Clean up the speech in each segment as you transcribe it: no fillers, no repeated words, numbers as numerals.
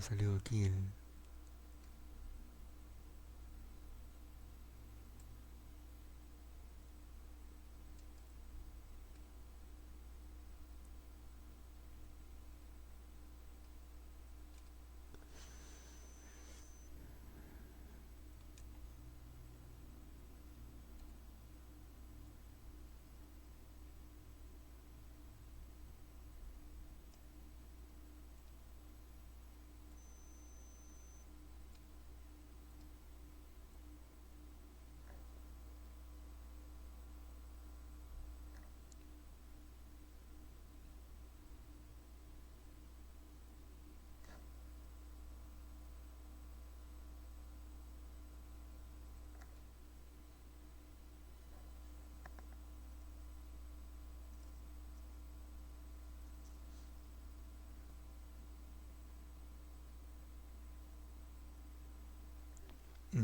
nos salió aquí el...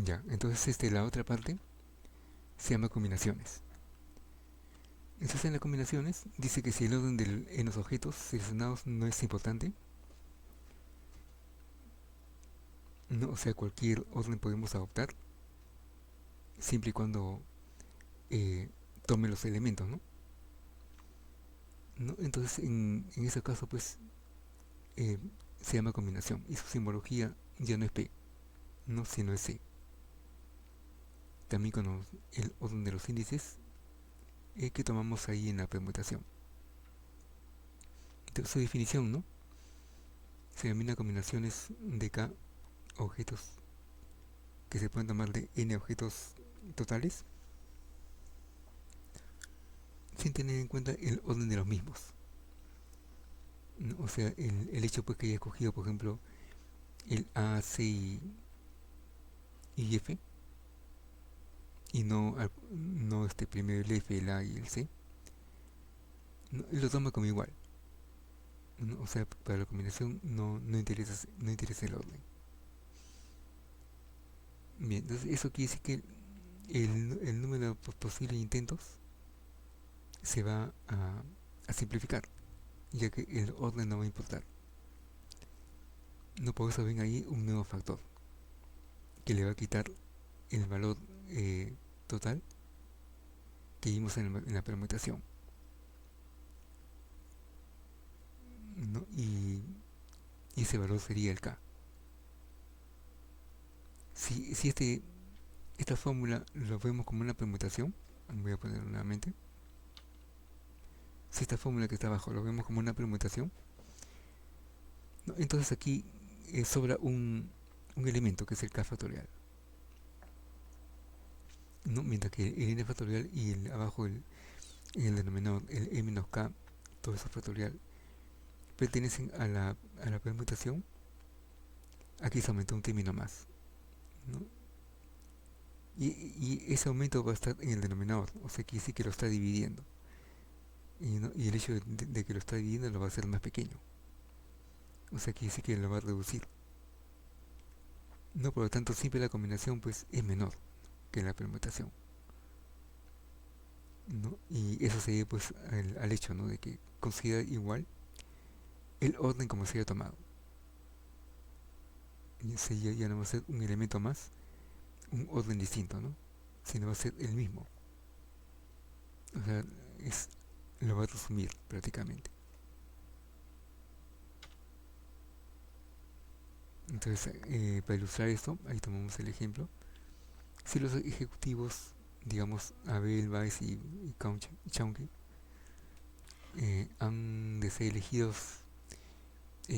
Ya, entonces la otra parte se llama combinaciones. Entonces en las combinaciones dice que si el orden en los objetos seleccionados no es importante, no, o sea, cualquier orden podemos adoptar siempre y cuando eh, tome los elementos, ¿no? ¿No? Entonces en ese caso pues eh, se llama combinación y su simbología ya no es P, no, sino es C. También con el orden de los índices que tomamos ahí en la permutación. Entonces su definición, ¿no? Se denomina combinaciones de K objetos que se pueden tomar de n objetos totales sin tener en cuenta el orden de los mismos, ¿no? O sea, el hecho pues que haya escogido, por ejemplo, el A, C y F y no, no primero el F, el A y el C, ¿no? Él lo toma como igual, ¿no? O sea, para la combinación no interesa el orden. Bien, entonces eso quiere decir que el número posible de intentos se va a simplificar, ya que el orden no va a importar. No, por eso ven ahí un nuevo factor que le va a quitar el valor total que vimos en la permutación, ¿no? Y ese valor sería el K. Si esta fórmula lo vemos como una permutación, voy a ponerlo nuevamente, si esta fórmula que está abajo lo vemos como una permutación, ¿no? Entonces aquí sobra un elemento que es el K factorial, ¿no? Mientras que el n factorial y abajo en el denominador el e menos k, todo eso factorial, pertenecen a la permutación. Aquí se aumentó un término más, ¿no? Y ese aumento va a estar en el denominador, o sea, quiere decir que lo está dividiendo. ¿No? Y el hecho de que lo está dividiendo lo va a hacer más pequeño, o sea, quiere decir que lo va a reducir. No, por lo tanto, siempre la combinación pues es menor que la permutación, ¿no? Y eso se debe pues al hecho, ¿no? De que considera igual el orden como se haya tomado. Y ese ya no va a ser un elemento más, un orden distinto, ¿no? Sino va a ser el mismo. O sea, es, lo va a resumir prácticamente. Entonces, para ilustrar esto, ahí tomamos el ejemplo. Si los ejecutivos, digamos, Abel, Weiss y Chaunke, han de ser elegidos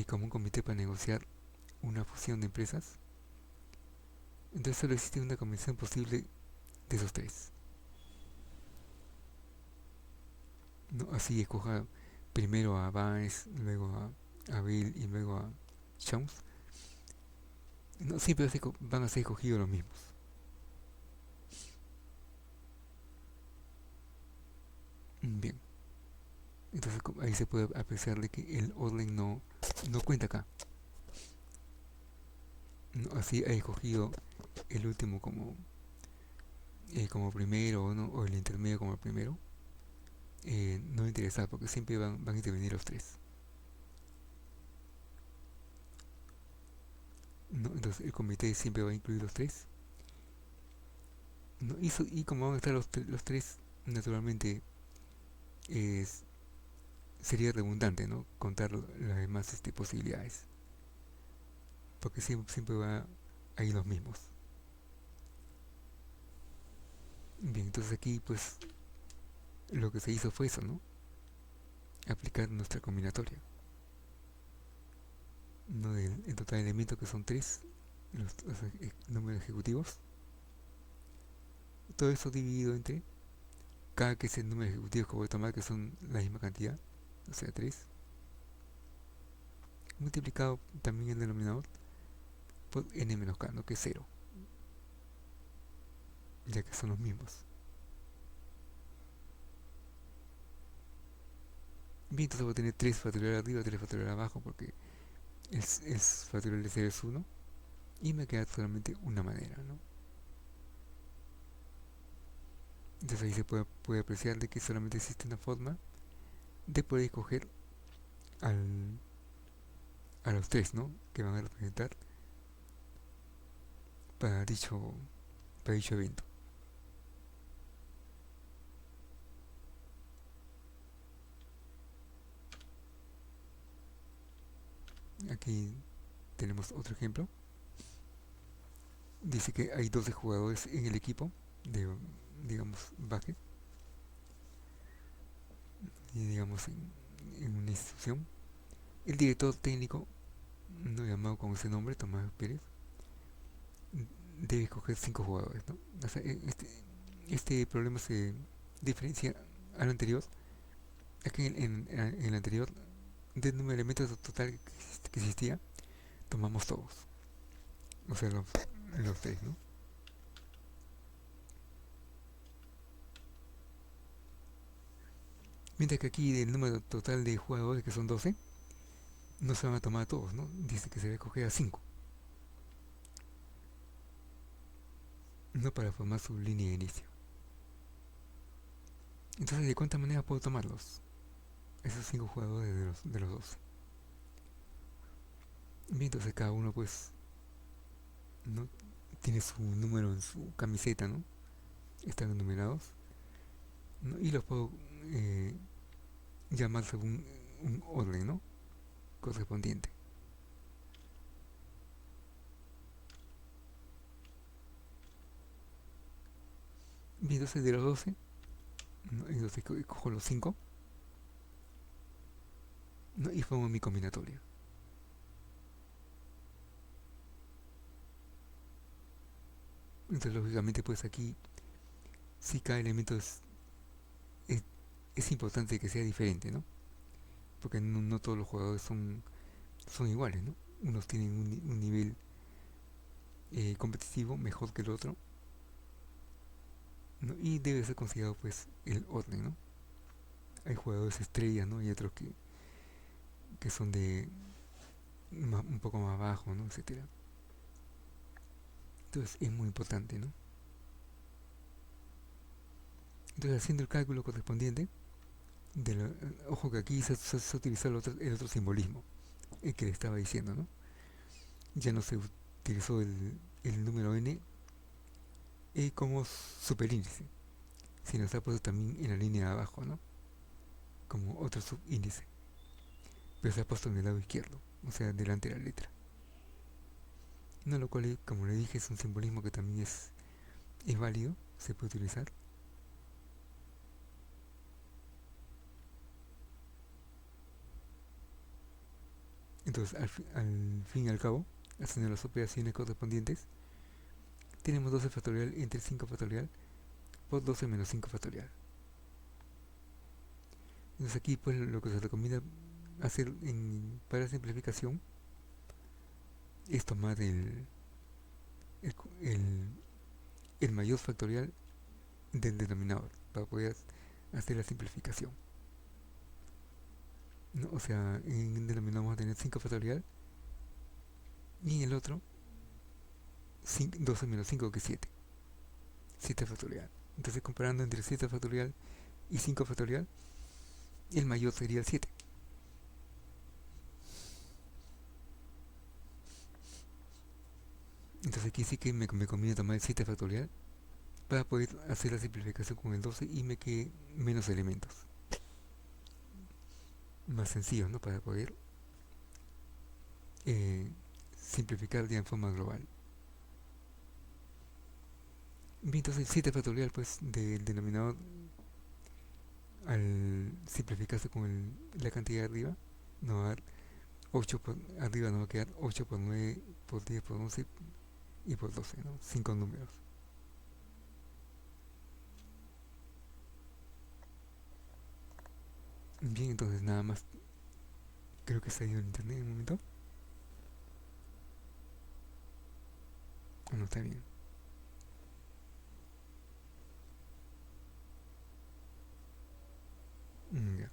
como un comité para negociar una fusión de empresas, entonces solo existe una convención posible de esos tres, ¿no? Así escoja primero a Weiss, luego a Abel y luego a Chauns. No siempre van a ser escogidos los mismos. Bien, entonces ahí se puede apreciar de que el orden no cuenta acá, ¿no? Así ha escogido el último como primero, ¿no? O el intermedio como el primero, no va a interesar porque siempre van a intervenir los tres. ¿no? Entonces el comité siempre va a incluir los tres, ¿no? Y como van a estar los tres, naturalmente es, sería redundante, ¿no? Contar las demás posibilidades, porque siempre va a ir los mismos. Bien, entonces aquí pues lo que se hizo fue eso, ¿no? Aplicar nuestra combinatoria, ¿no? El total de elementos que son tres, los números ejecutivos, todo eso dividido entre cada que es el número ejecutivo que voy a tomar, que son la misma cantidad, o sea, 3 multiplicado también el denominador por n menos k, ¿no? Que es cero, ya que son los mismos. Bien, entonces voy a tener 3 factorial arriba, 3 factorial abajo, porque el factorial de 0 es 1, y me queda solamente una manera, ¿no? Entonces ahí se puede apreciar de que solamente existe una forma de poder escoger al, a los tres, ¿no? Que van a representar para para dicho evento. Aquí tenemos otro ejemplo. Dice que hay 12 jugadores en el equipo de, digamos, básquet, y digamos en una institución. El director técnico, no llamado con ese nombre, Tomás Pérez, debe escoger 5 jugadores, ¿no? O sea, este problema se diferencia al anterior. Aquí en el anterior, del número de elementos total que existía, tomamos todos. O sea, los tres, ¿no? Mientras que aquí del número total de jugadores, que son 12, no se van a tomar todos, ¿no? Dice que se va a escoger a 5, no para formar su línea de inicio. Entonces, ¿de cuántas maneras puedo tomarlos? Esos 5 jugadores de los 12. Bien, entonces cada uno pues no tiene su número en su camiseta, ¿no? Están numerados, ¿no? Y los puedo llamar según un orden, ¿no? Correspondiente. Bien, entonces de los 12, ¿no? Entonces cojo los 5, ¿no? Y formo mi combinatoria. Entonces lógicamente pues aquí si cada elemento es, es importante que sea diferente, ¿no? Porque no todos los jugadores son iguales, ¿no? Unos tienen un nivel competitivo mejor que el otro, ¿no? Y debe ser considerado pues el orden, ¿no? Hay jugadores estrellas, ¿no? Y otros que son de un poco más bajo, ¿no? Etcétera. Entonces es muy importante, ¿no? Entonces haciendo el cálculo correspondiente, ojo que aquí se utilizó el otro simbolismo, el que le estaba diciendo, ¿no? Ya no se utilizó el número n como superíndice, sino está puesto también en la línea de abajo, ¿no? Como otro subíndice, pero se ha puesto en el lado izquierdo, o sea, delante de la letra. No, lo cual, como le dije, es un simbolismo que también es válido, se puede utilizar. Entonces, al fin y al cabo, haciendo las operaciones correspondientes, tenemos 12 factorial entre 5 factorial por 12 menos 5 factorial. Entonces aquí pues lo que se recomienda hacer para simplificación es tomar el, el, el mayor factorial del denominador para poder hacer la simplificación, ¿no? O sea, en el denominador vamos a tener 5 factorial y en el otro 12 menos 5 que es 7, 7 factorial. Entonces comparando entre 7 factorial y 5 factorial, el mayor sería el 7. Entonces aquí sí que me conviene tomar el 7 factorial para poder hacer la simplificación con el 12 y me quede menos elementos. Más sencillo, ¿no? Para poder eh, simplificar ya en forma global. Bien, entonces el 7 factorial pues del denominador al simplificarse con la cantidad de arriba nos va a dar 8 por, arriba nos va a quedar 8 por 9 por 10 por 11 y por 12, ¿no? 5 números. Bien, entonces nada más. Creo que se ha ido el internet en un momento. No está bien. Ya.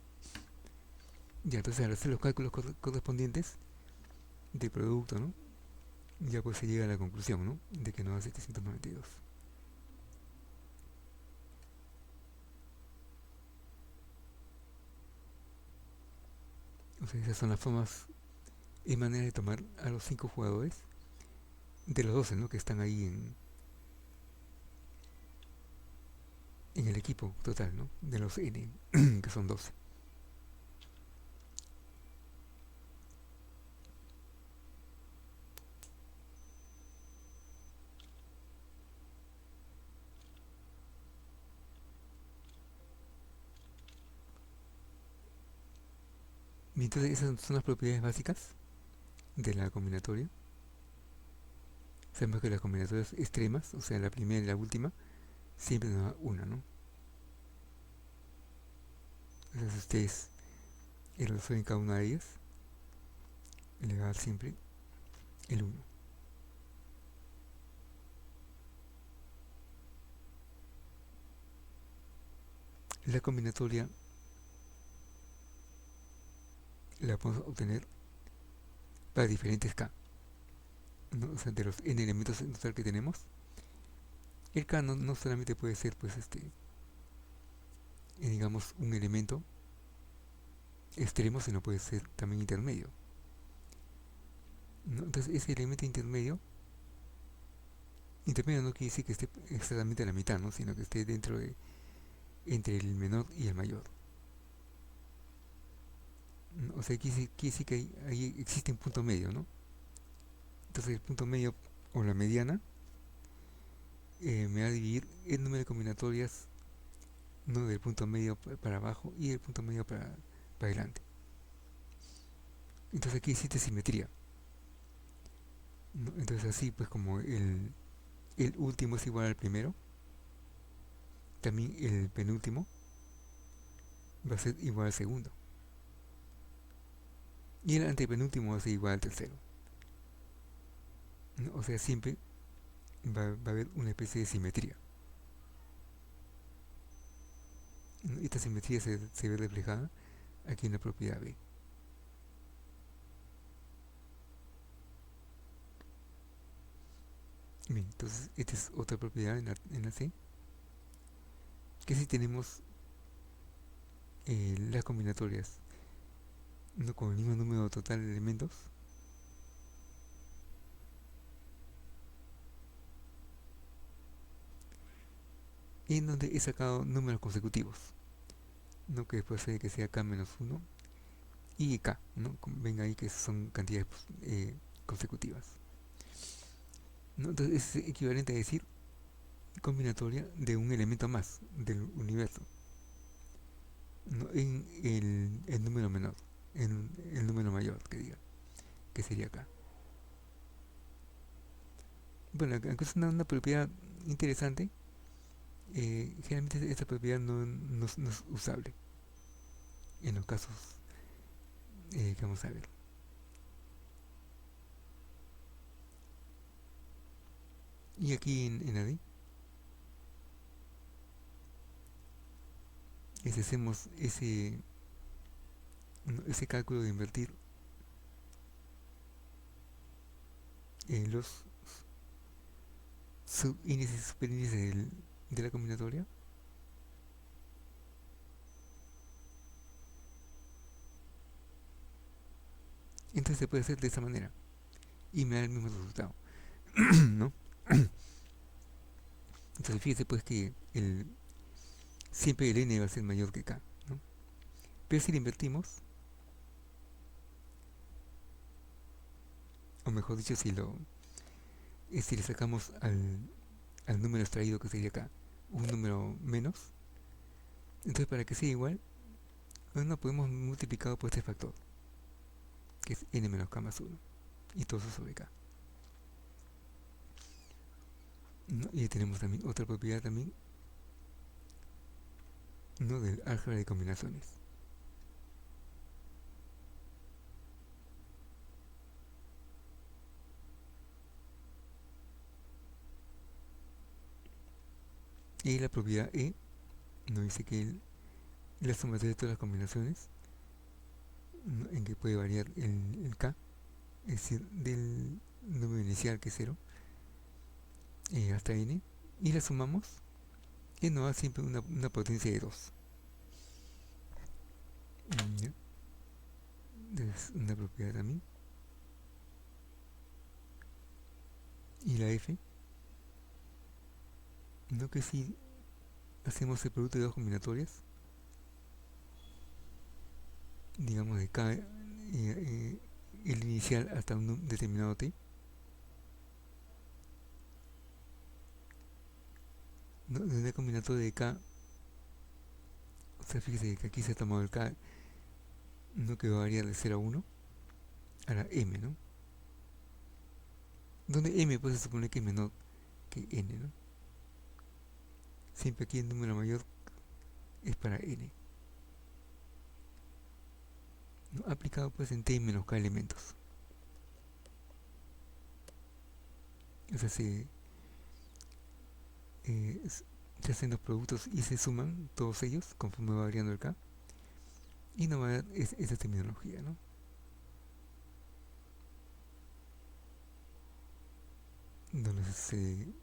Ya, entonces al hacer los cálculos correspondientes de producto, ¿no? Ya pues se llega a la conclusión, ¿no? De que nos da 792. O sea, esas son las formas y maneras de tomar a los 5 jugadores de los 12, ¿no? Que están ahí en el equipo total, ¿no? De los N, que son 12. Y entonces esas son las propiedades básicas de la combinatoria. Sabemos que las combinatorias extremas, o sea, la primera y la última, siempre nos da una, ¿no? Entonces si ustedes resuelven cada una de ellas, le va a dar siempre el uno. La combinatoria la podemos obtener para diferentes K, ¿no? O sea, de los n elementos en total que tenemos, el K no solamente puede ser, pues, digamos, un elemento extremo, sino puede ser también intermedio, ¿no? Entonces, ese elemento intermedio no quiere decir que esté exactamente a la mitad, ¿no? Sino que esté dentro de, entre el menor y el mayor, ¿no? O sea, quiere decir que ahí existe un punto medio, ¿no? Entonces, el punto medio o la mediana me va a dividir el número de combinatorias, no del punto medio para abajo y el punto medio para adelante. Entonces aquí existe simetría, ¿no? Entonces así pues como el último es igual al primero, también el penúltimo va a ser igual al segundo y el antepenúltimo va a ser igual al tercero, ¿no? O sea, siempre va a haber una especie de simetría, ¿no? Esta simetría se ve reflejada aquí en la propiedad B. Bien, entonces esta es otra propiedad en la C, que si tenemos las combinatorias, ¿no? Con el mismo número total de elementos, y en donde he sacado números consecutivos, ¿no? Que puede ser que sea k-1 y k, ¿no? Ven ahí que son cantidades consecutivas, ¿no? Entonces es equivalente a decir combinatoria de un elemento más del universo, ¿no? En el número menor, en el número mayor, que diga, que sería acá. Bueno, aunque es una propiedad interesante, generalmente esta propiedad no es usable en los casos que vamos a ver. Y aquí en AD, si hacemos ese cálculo de invertir los subíndices y superíndices de la combinatoria, entonces se puede hacer de esa manera y me da el mismo resultado. ¿no? Entonces fíjese pues que siempre el n va a ser mayor que k, ¿no? Pero si le invertimos, o mejor dicho, si le sacamos al número extraído, que sería acá un número menos, entonces para que sea igual, no podemos multiplicar por este factor, que es n menos k más 1, y todo eso sobre k, ¿no? Y tenemos también otra propiedad también, ¿no? Del álgebra de combinaciones. Y la propiedad E nos dice que la sumatoria de todas las combinaciones, ¿no? En que puede variar el k, es decir, del número inicial que es 0 hasta n, y la sumamos y nos da siempre una potencia de 2. ¿Ya? Es una propiedad también. Y la f, no, que si hacemos el producto de dos combinatorias, digamos de k, el inicial hasta un determinado t, ¿no? De una combinatoria de k, o sea, fíjese que aquí se ha tomado el k, no, que va a variar de 0 a 1 a la m, ¿no? Donde m pues se supone que es menor que n, ¿no? Siempre aquí el número mayor es para n, ¿no? Aplicado pues en t menos k elementos. O sea, se hacen los productos y se suman todos ellos conforme va variando el k, y no va a dar esa terminología, ¿no? Donde se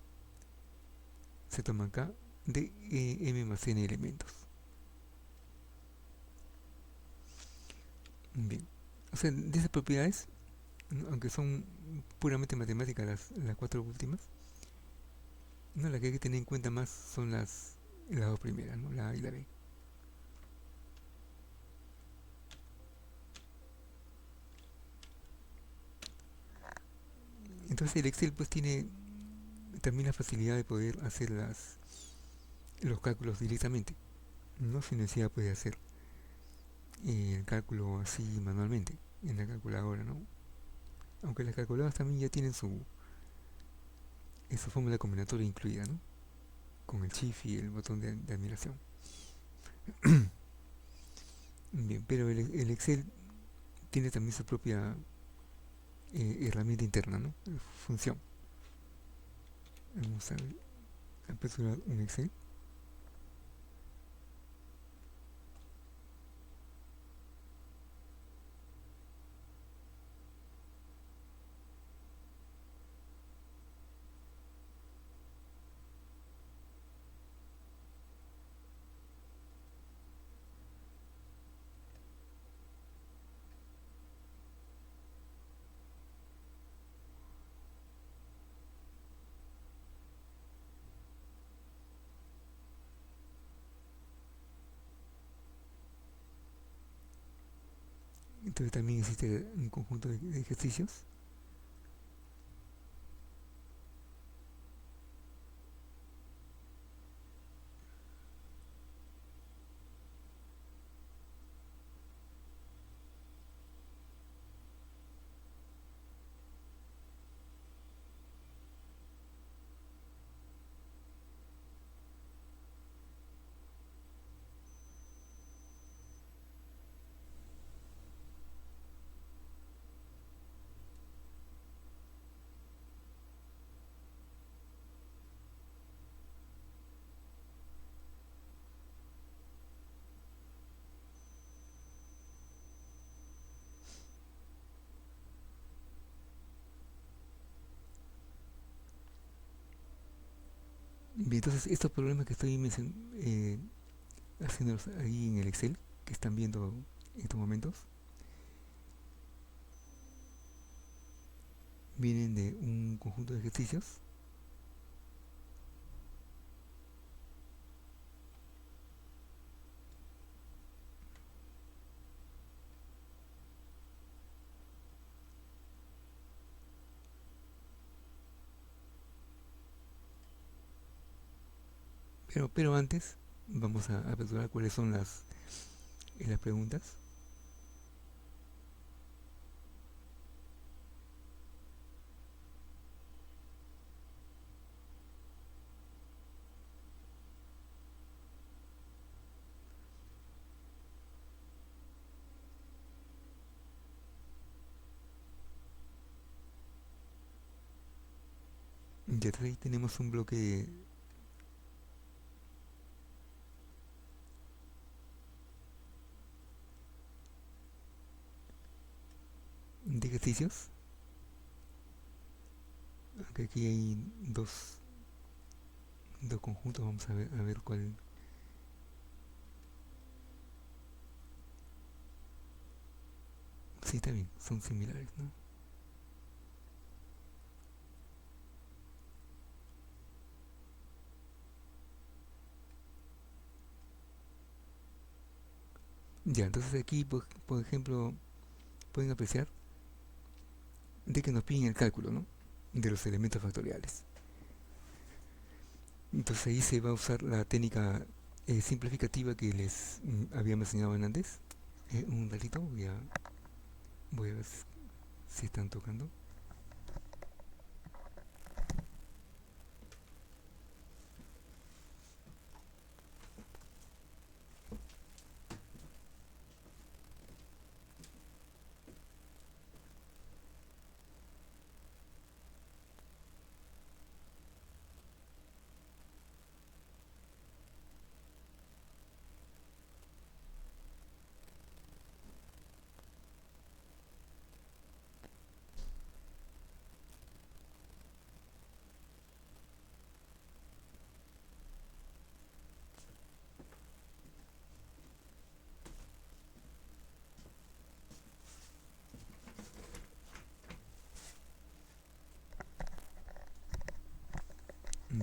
toma k de m más n elementos. Bien, o sea, de esas propiedades, ¿no? Aunque son puramente matemáticas las cuatro últimas, no, las que hay que tener en cuenta más son las dos primeras, ¿no? La A y la B. Entonces el Excel pues tiene también la facilidad de poder hacer los cálculos directamente, no sin necesidad puede hacer el cálculo así manualmente en la calculadora, ¿no? Aunque las calculadoras también ya tienen su fórmula combinatoria incluida, ¿no? Con el shift y el botón de admiración. Bien, pero el Excel tiene también su propia herramienta interna, ¿no? Función. Vamos a aperturar un Excel. Entonces también existe un conjunto de ejercicios. Bien, entonces estos problemas que estoy haciéndolos ahí en el Excel, que están viendo en estos momentos, vienen de un conjunto de ejercicios. Pero antes vamos a aperturar cuáles son las preguntas. Ya ahí tenemos un bloque de ejercicios. Aunque aquí hay dos conjuntos, vamos a ver cuál. Sí, está bien, son similares, ¿no? Ya, entonces aquí, por ejemplo, pueden apreciar de que nos piden el cálculo, ¿no? De los elementos factoriales. Entonces ahí se va a usar la técnica simplificativa que les había mencionado antes. Un ratito, voy a ver si están tocando.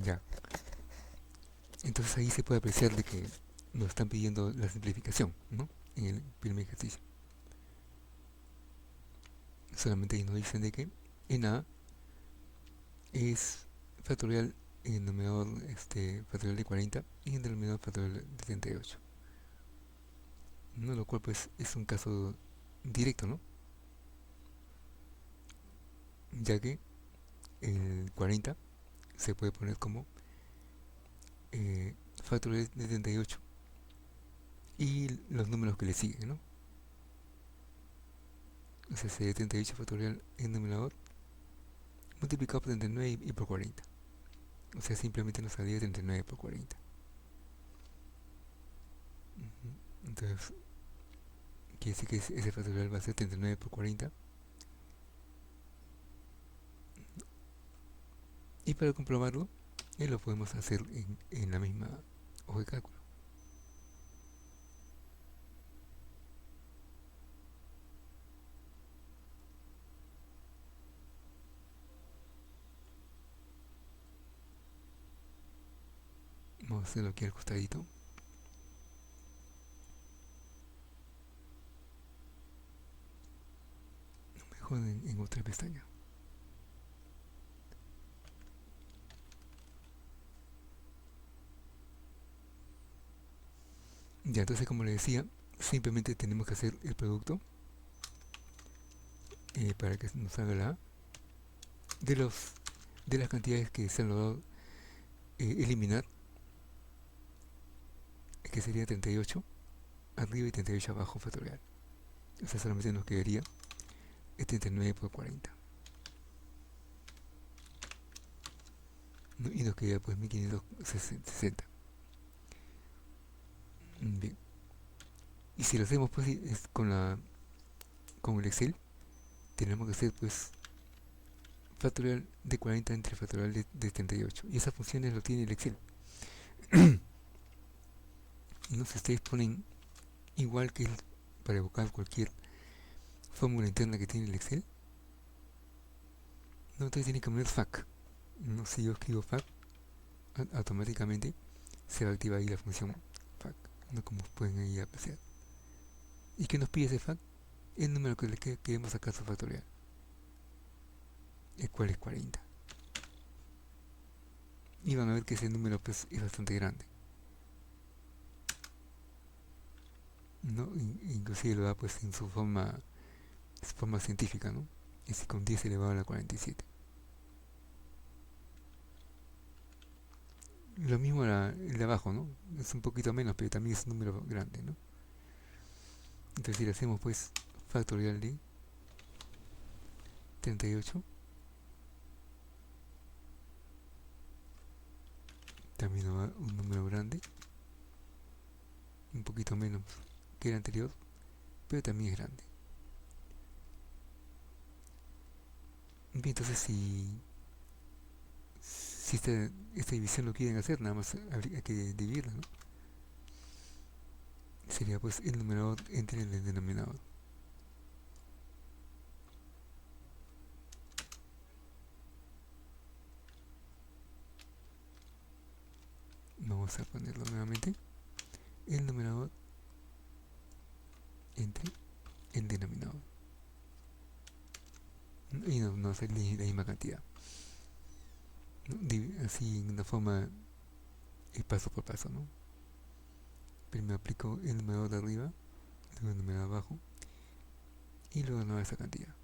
Ya, entonces ahí se puede apreciar de que nos están pidiendo la simplificación, ¿no? En el primer ejercicio. Solamente ahí nos dicen de que en A es factorial en el denominador factorial de 40 y en el denominador factorial de 38. ¿No? Lo cual pues es un caso directo, ¿no? Ya que el 40 se puede poner como factorial de 38 y los números que le siguen, ¿no? O sea, sería 38 factorial en denominador multiplicado por 39 y por 40. O sea, simplemente nos saldría 39 por 40. Entonces, quiere decir que ese factorial va a ser 39 por 40. Y para comprobarlo, lo podemos hacer en la misma hoja de cálculo. Vamos a hacerlo aquí al costadito. Mejor en otra pestaña. Ya, entonces como les decía, simplemente tenemos que hacer el producto para que nos salga la A de, de las cantidades que se han logrado eliminar, que sería 38 arriba y 38 abajo factorial. O sea, solamente nos quedaría 39 por 40. ¿No? Y nos quedaría pues 1560. Bien. Y si lo hacemos pues con el Excel, tenemos que hacer pues factorial de 40 entre factorial de 38. Y esas funciones lo tiene el Excel. No sé si ustedes ponen igual que para evocar cualquier fórmula interna que tiene el Excel, No, entonces tiene que poner fac. No, si yo escribo fac, automáticamente se va a activar ahí la función fac, no como pueden ahí apreciar. ¿Y qué nos pide ese fac? El número que queremos sacar su factorial, el cual es 40. Y van a ver que ese número pues es bastante grande, ¿no? Inclusive lo da pues en su forma científica, ¿no? Es con 10 elevado a la 47. Lo mismo el de abajo, ¿no? Es un poquito menos, pero también es un número grande, ¿no? Entonces si le hacemos pues factorial de 38, también nos da un número grande, un poquito menos que el anterior, pero también es grande. Bien, entonces si esta división lo quieren hacer, nada más hay que dividirla, ¿no? Sería pues el numerador entre el denominador. Vamos a ponerlo nuevamente, el numerador entre el denominador. Y no hacer la misma cantidad, ¿no? Así en una forma paso por paso, ¿no? Primero aplico el numerador de arriba, luego el numerador de abajo, y luego no esa cantidad,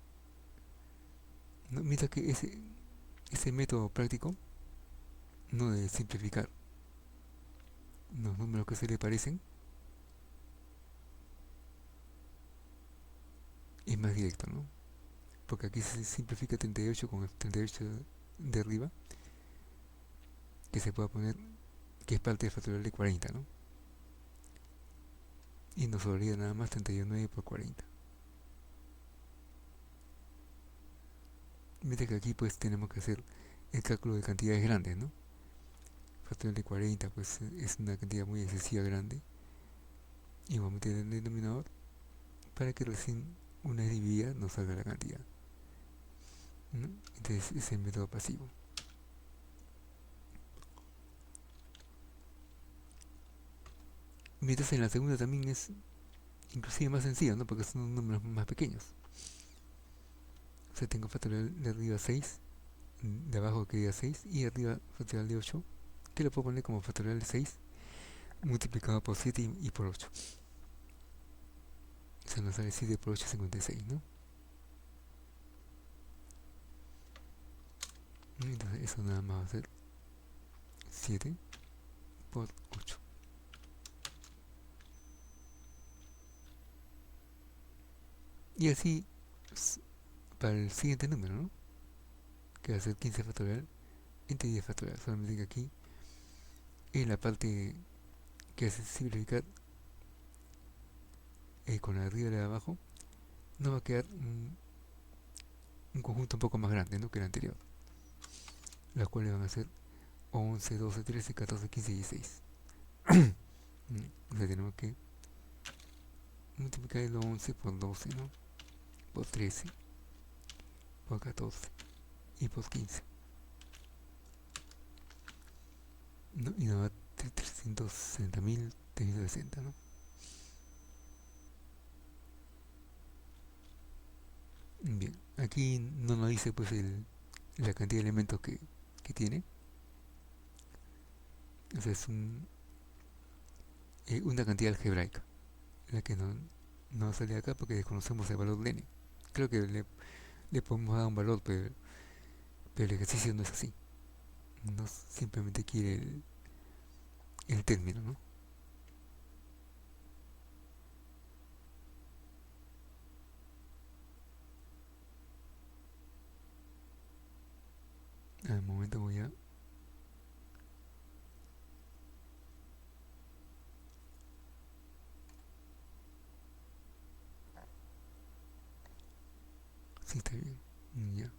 ¿no? Mientras que ese método práctico, no de simplificar los números que se le parecen, es más directo, ¿no? Porque aquí se simplifica 38 con el 38 de arriba, que se pueda poner que es parte del factorial de 40, ¿no? Y nos sobraría nada más 39 por 40. Mientras que aquí pues tenemos que hacer el cálculo de cantidades grandes, ¿no? Factorial de 40 pues es una cantidad muy excesiva grande. Igualmente en el denominador, para que recién una vez dividida nos salga la cantidad, ¿no? Entonces es el método pasivo. Mientras en la segunda también es inclusive más sencillo, ¿no? Porque son números más pequeños. O sea, tengo factorial de arriba 6, de abajo que diga 6, y arriba factorial de 8, que lo puedo poner como factorial de 6 multiplicado por 7 y por 8. O sea, nos sale 7 por 8, 56, ¿no? Entonces eso nada más va a ser 7 por 8. Y así para el siguiente número, ¿no? Que va a ser 15 factorial entre 10 factorial. Solamente que aquí en la parte que hace simplificar con la de arriba y la de abajo, nos va a quedar un conjunto un poco más grande, ¿no? Que el anterior. Las cuales van a ser 11, 12, 13, 14, 15 y 16. O sea, tenemos que multiplicar el 11 por 12, ¿no? Por 13, por 14 y por 15, ¿no? Y nos va a 360.360, ¿no? Bien, aquí no nos dice pues la cantidad de elementos que tiene. O sea, es una cantidad algebraica, la que no sale acá porque desconocemos el valor de n. Creo que le podemos dar un valor, pero el ejercicio no es así. No simplemente quiere el término, ¿no? Al momento voy a... Sí, está bien. Ya.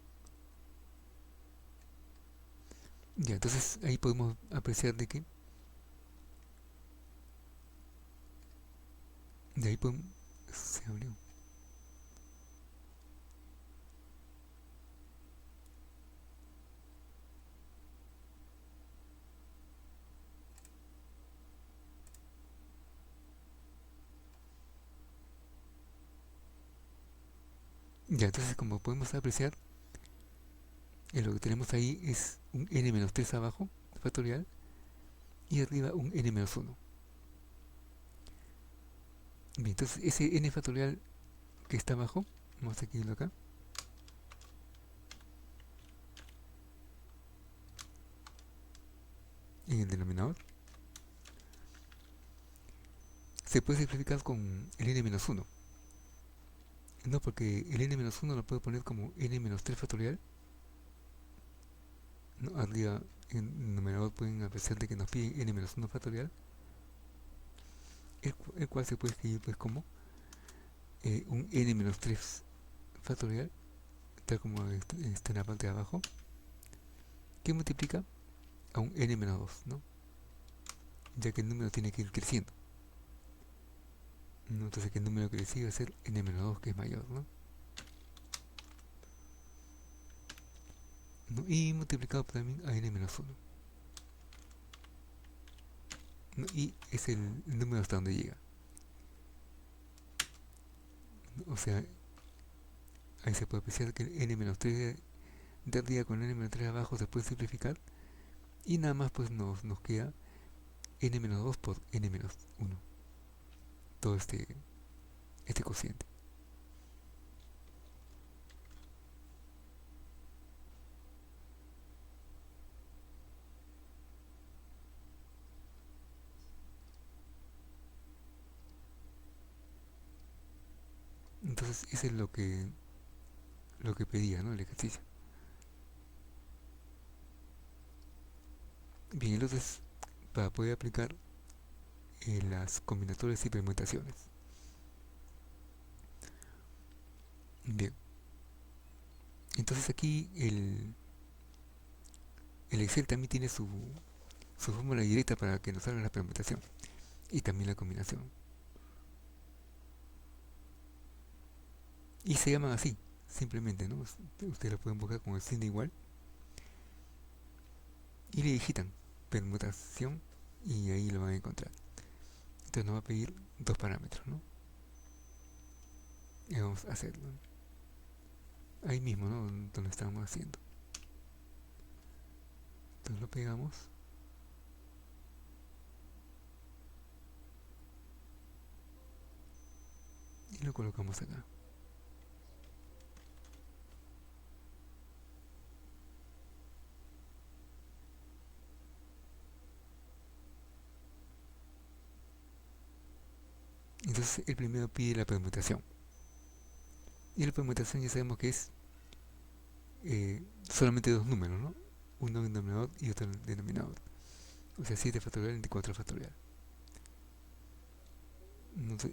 Ya, entonces ahí podemos apreciar de que... De ahí podemos... Se abrió. Ya, entonces como podemos apreciar, lo que tenemos ahí es un n-3 abajo, factorial, y arriba un n-1. Bien, entonces ese n factorial que está abajo, vamos a escribirlo acá, en el denominador, se puede simplificar con el n-1. No, porque el n-1 lo puedo poner como n-3 factorial, ¿no? Arriba en el numerador pueden apreciar de que nos piden n-1 factorial, el cual se puede escribir pues como un n-3 factorial, tal como está en la parte de abajo, que multiplica a un n-2, ¿no? Ya que el número tiene que ir creciendo, ¿no? Entonces que el número que le sigue va a ser n-2, que es mayor, ¿no? ¿No? Y multiplicado también a n-1, ¿no? Y es el número hasta donde llega, ¿no? O sea, ahí se puede apreciar que el n-3 de arriba con el n-3 abajo se puede simplificar, y nada más pues nos queda n-2 por n-1, todo este cociente. Entonces eso es lo que pedía, ¿no? El ejercicio. Bien, entonces para poder aplicar las combinatorias y permutaciones. Bien, entonces aquí el Excel también tiene su fórmula directa para que nos salga la permutación y también la combinación. Y se llaman así, simplemente, ¿no? Ustedes lo pueden buscar con el signo igual y le digitan permutación y ahí lo van a encontrar. Entonces nos va a pedir dos parámetros, ¿no? Y vamos a hacerlo ahí mismo, ¿no? Donde estábamos haciendo. Entonces lo pegamos y lo colocamos acá. Entonces el primero pide la permutación. Y la permutación ya sabemos que es solamente dos números, ¿no? Uno en denominador y otro en denominador. O sea, 7 factorial entre 4 factorial.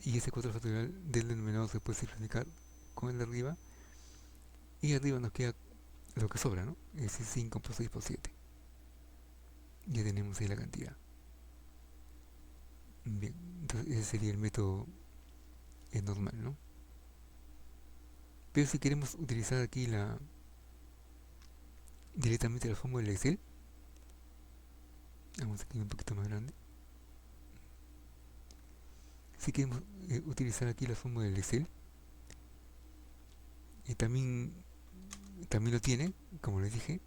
Y ese 4 factorial del denominador se puede simplificar con el de arriba. Y arriba nos queda lo que sobra, ¿no? Es decir, 5 por 6 por 7. Ya tenemos ahí la cantidad. Bien, entonces ese sería el método normal, ¿no? Pero si queremos utilizar aquí directamente la fórmula del Excel, vamos a escribir un poquito más grande. Si queremos utilizar aquí la fórmula del Excel, también lo tiene, como les dije,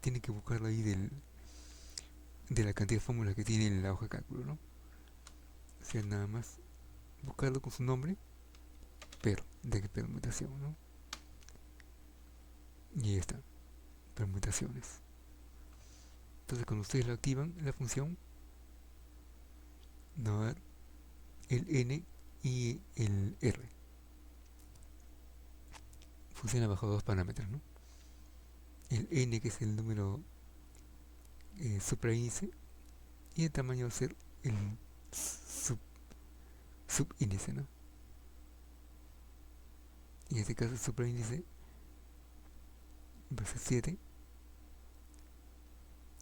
tiene que buscarlo ahí de la cantidad de fórmulas que tiene en la hoja de cálculo, ¿no? O sea, nada más buscarlo con su nombre, pero de permutación, ¿no? Y ahí está, permutaciones. Entonces cuando ustedes lo activan, la función nos va a dar el n y el r. Funciona bajo dos parámetros, ¿no? El n, que es el número supraíndice, y el tamaño va a ser el sub, subíndice, ¿no? Y en este caso el supraíndice va a ser 7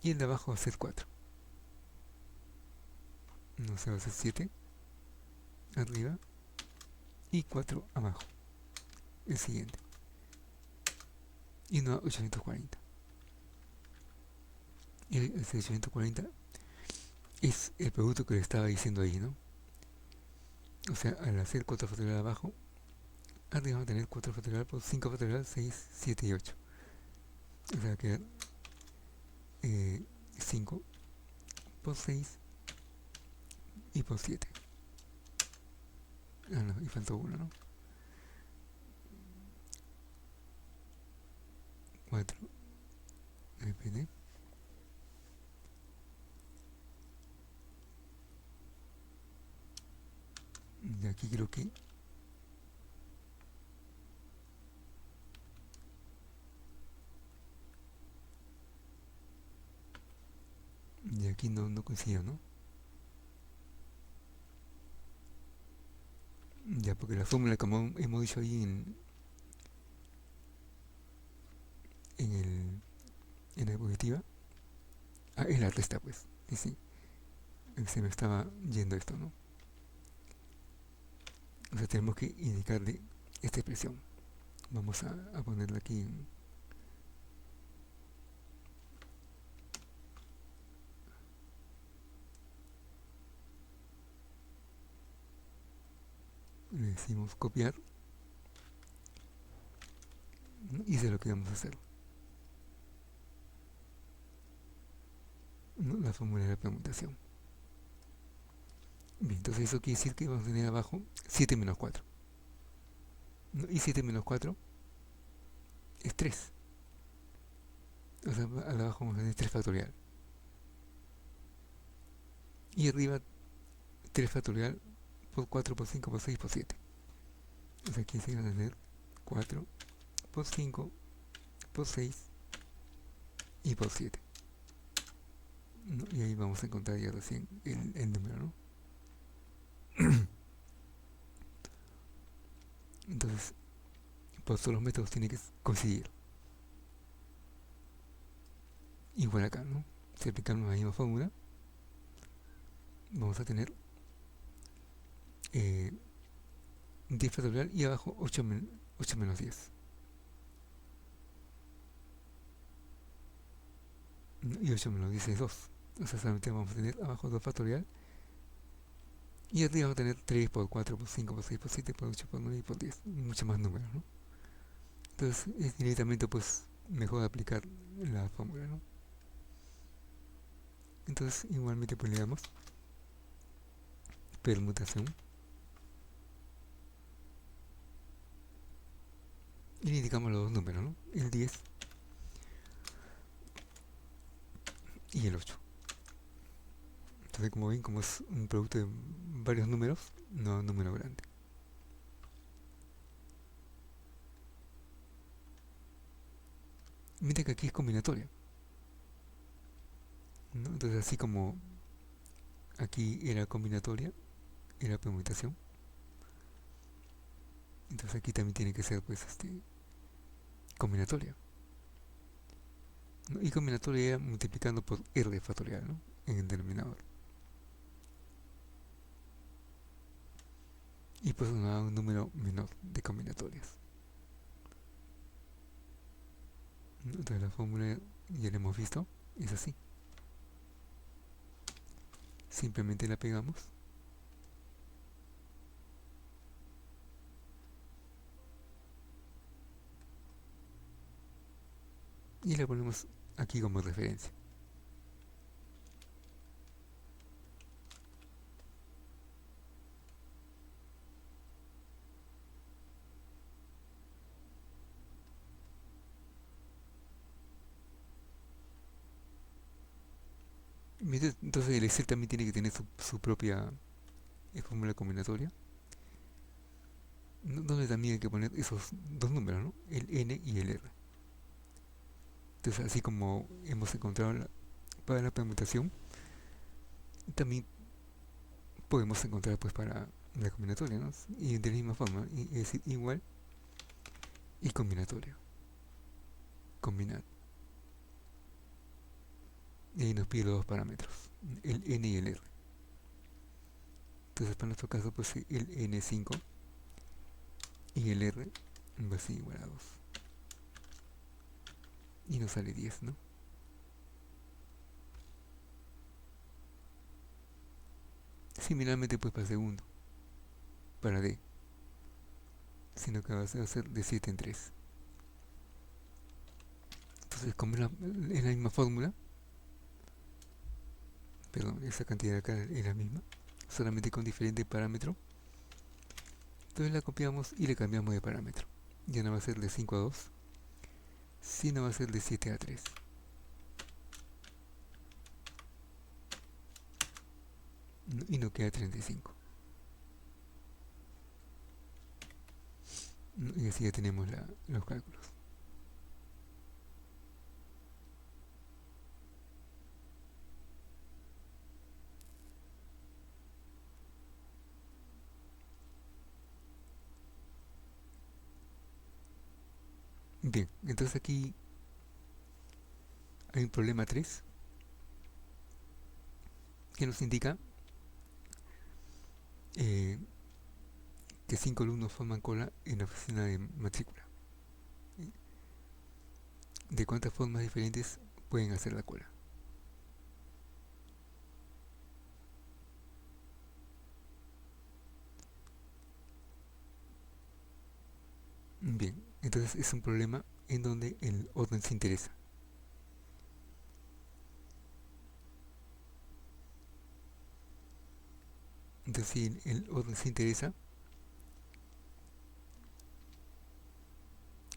y el de abajo va a ser 4. No se va a ser 7 arriba y 4 abajo. El siguiente. Y no 840. Ese 840 es el producto que le estaba diciendo ahí, ¿no? O sea, al hacer 4 factorial abajo, Arriba vamos a tener 4 factorial por 5 factorial, 6, 7 y 8. O sea, va a quedar 5 por 6 y por 7. Ah, no, y faltó uno, ¿no? 4, repite. Y aquí creo que y aquí no coincidió, ¿no? Ya, porque la fórmula, como hemos dicho ahí en, el, en la diapositiva, es la resta, pues. Sí, sí, se me estaba yendo esto, ¿no? O sea, tenemos que indicarle esta expresión. Vamos a ponerla aquí le decimos copiar, ¿no? Y eso es lo que vamos a hacer, ¿no? La fórmula de la permutación. Bien, entonces eso quiere decir que vamos a tener abajo 7 menos 4, ¿no? Y 7 menos 4 es 3. O sea, abajo vamos a tener 3 factorial. Y arriba 3 factorial por 4 por 5 por 6 por 7. O sea, aquí se van a tener 4 por 5 por 6 y por 7, ¿no? Y ahí vamos a encontrar ya recién el número, ¿no? Entonces, por todos los métodos tiene que coincidir. Igual acá, ¿no? Si aplicamos la misma fórmula, vamos a tener 10 factorial y abajo 8 menos 10. Y 8 menos 10 es 2. O sea, solamente vamos a tener abajo 2 factorial. Y arriba vamos a tener 3 por 4 por 5 por 6 por 7 por 8 por 9 y por 10. Muchos más números, ¿no? Entonces, es directamente, pues, mejor aplicar la fórmula, ¿no? Entonces, igualmente, pues, le damos permutación. Y le indicamos los dos números, ¿no? El 10 y el 8. Entonces, como ven, como es un producto de varios números, no un número grande. Miren que aquí es combinatoria, ¿no? Entonces, así como aquí era combinatoria, era permutación, entonces aquí también tiene que ser, pues, combinatoria, ¿no? Y combinatoria era multiplicando por r factorial, ¿no? En el denominador. Y pues nos da un número menor de combinatorias, ¿no? Entonces la fórmula ya la hemos visto, es así. Simplemente la pegamos y la ponemos aquí como referencia. Entonces el Excel también tiene que tener su propia fórmula combinatoria, donde también hay que poner esos dos números, ¿no? El n y el r. Entonces, así como hemos encontrado para la permutación, también podemos encontrar, pues, para la combinatoria, ¿no? Y de la misma forma, es decir, igual y combinatoria. Combinar. Y ahí nos pide los dos parámetros, el n y el r. Entonces, para nuestro caso, pues, el n5 y el r va a ser igual a 2. Y nos sale 10, ¿no? Similarmente, pues, para el segundo, para d, sino que va a ser de 7 en 3. Entonces, como es la misma fórmula, perdón, esa cantidad de acá es la misma, solamente con diferente parámetro, entonces la copiamos y le cambiamos de parámetro. Ya no va a ser de 5 a 2, sino va a ser de 7 a 3. Y no queda 35. Y así ya tenemos los cálculos. Bien, entonces aquí hay un problema 3 que nos indica eh, que 5 alumnos forman cola en la oficina de matrícula. ¿De cuántas formas diferentes pueden hacer la cola? Bien, entonces es un problema en donde el orden se interesa. Entonces si el orden se interesa,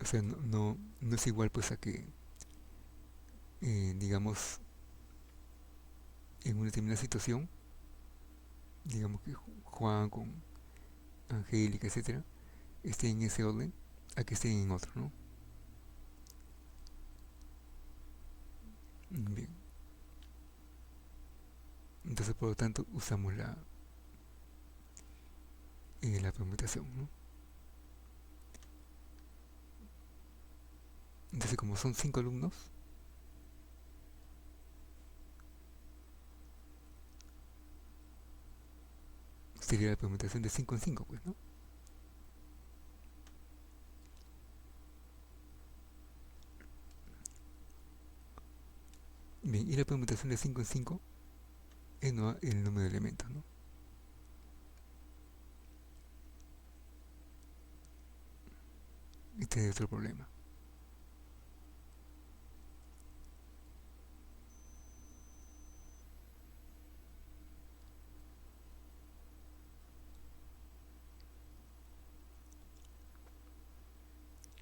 o sea, no es igual pues a que, digamos, en una determinada situación, digamos que Juan con Angélica, etcétera, estén en ese orden, a que estén en otro, ¿no? Bien, entonces por lo tanto usamos la permutación, ¿no? Entonces como son 5 alumnos, sería la permutación de 5 en 5, pues, ¿no? Bien, y la permutación de 5 en 5 es el número de elementos, ¿no? Este es otro problema.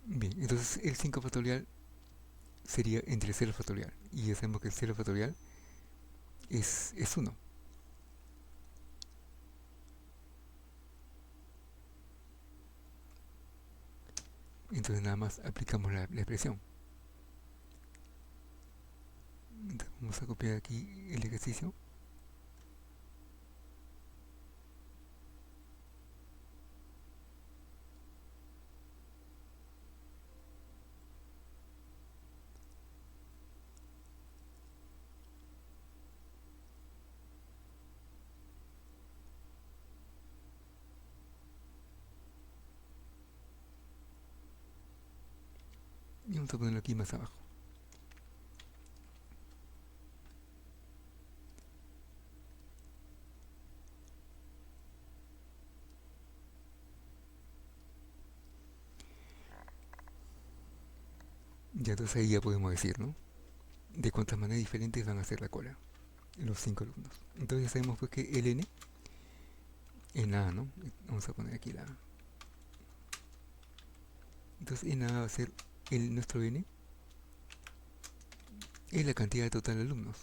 Bien, entonces el 5 factorial sería entre 0 factorial. Y ya sabemos que el 0 factorial es 1. Entonces nada más aplicamos la expresión. Entonces vamos a copiar aquí el ejercicio. Y vamos a ponerlo aquí más abajo. Ya entonces ahí ya podemos decir, ¿no? De cuántas maneras diferentes van a hacer la cola los 5 alumnos. Entonces ya sabemos pues que el n en A, ¿no? Vamos a poner aquí la A. Entonces en A va a ser nuestro n es la cantidad total de alumnos.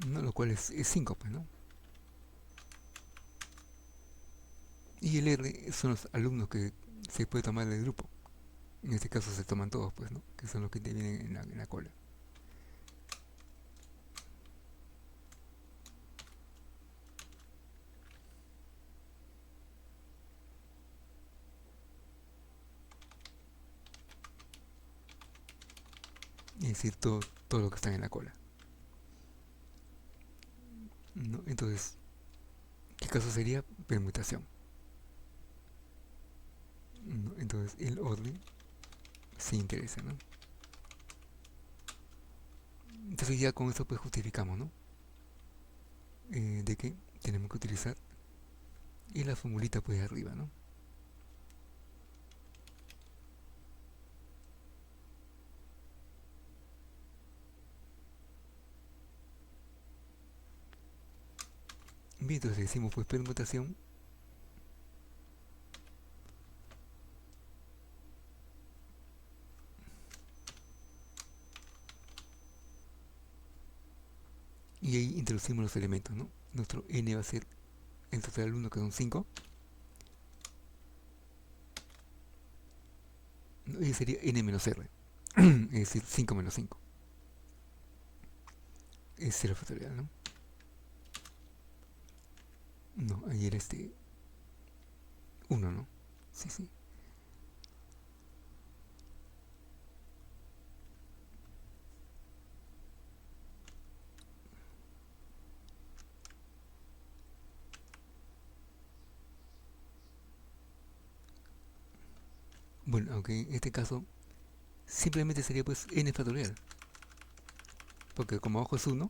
¿No? Lo cual es 5, pues, ¿no? Y el R son los alumnos que se puede tomar del grupo. En este caso se toman todos, pues, ¿no? Que son los que te vienen en la cola. Es decir, todo lo que están en la cola, ¿no? Entonces, ¿qué caso sería? Permutación. ¿no? Entonces el orden sí interesa, ¿no? Entonces ya con eso pues justificamos, ¿no? De que tenemos que utilizar y la formulita pues de arriba, ¿no? Bien, entonces decimos pues permutación y ahí introducimos los elementos, ¿no? Nuestro n va a ser el total del 1 que son 5, ¿no? Y sería n menos r, es decir, 5 menos 5, es 0 factorial, ¿no? No, ahí era 1, ¿no? Sí, sí. Bueno, aunque en este caso simplemente sería pues n factorial, porque como abajo es 1,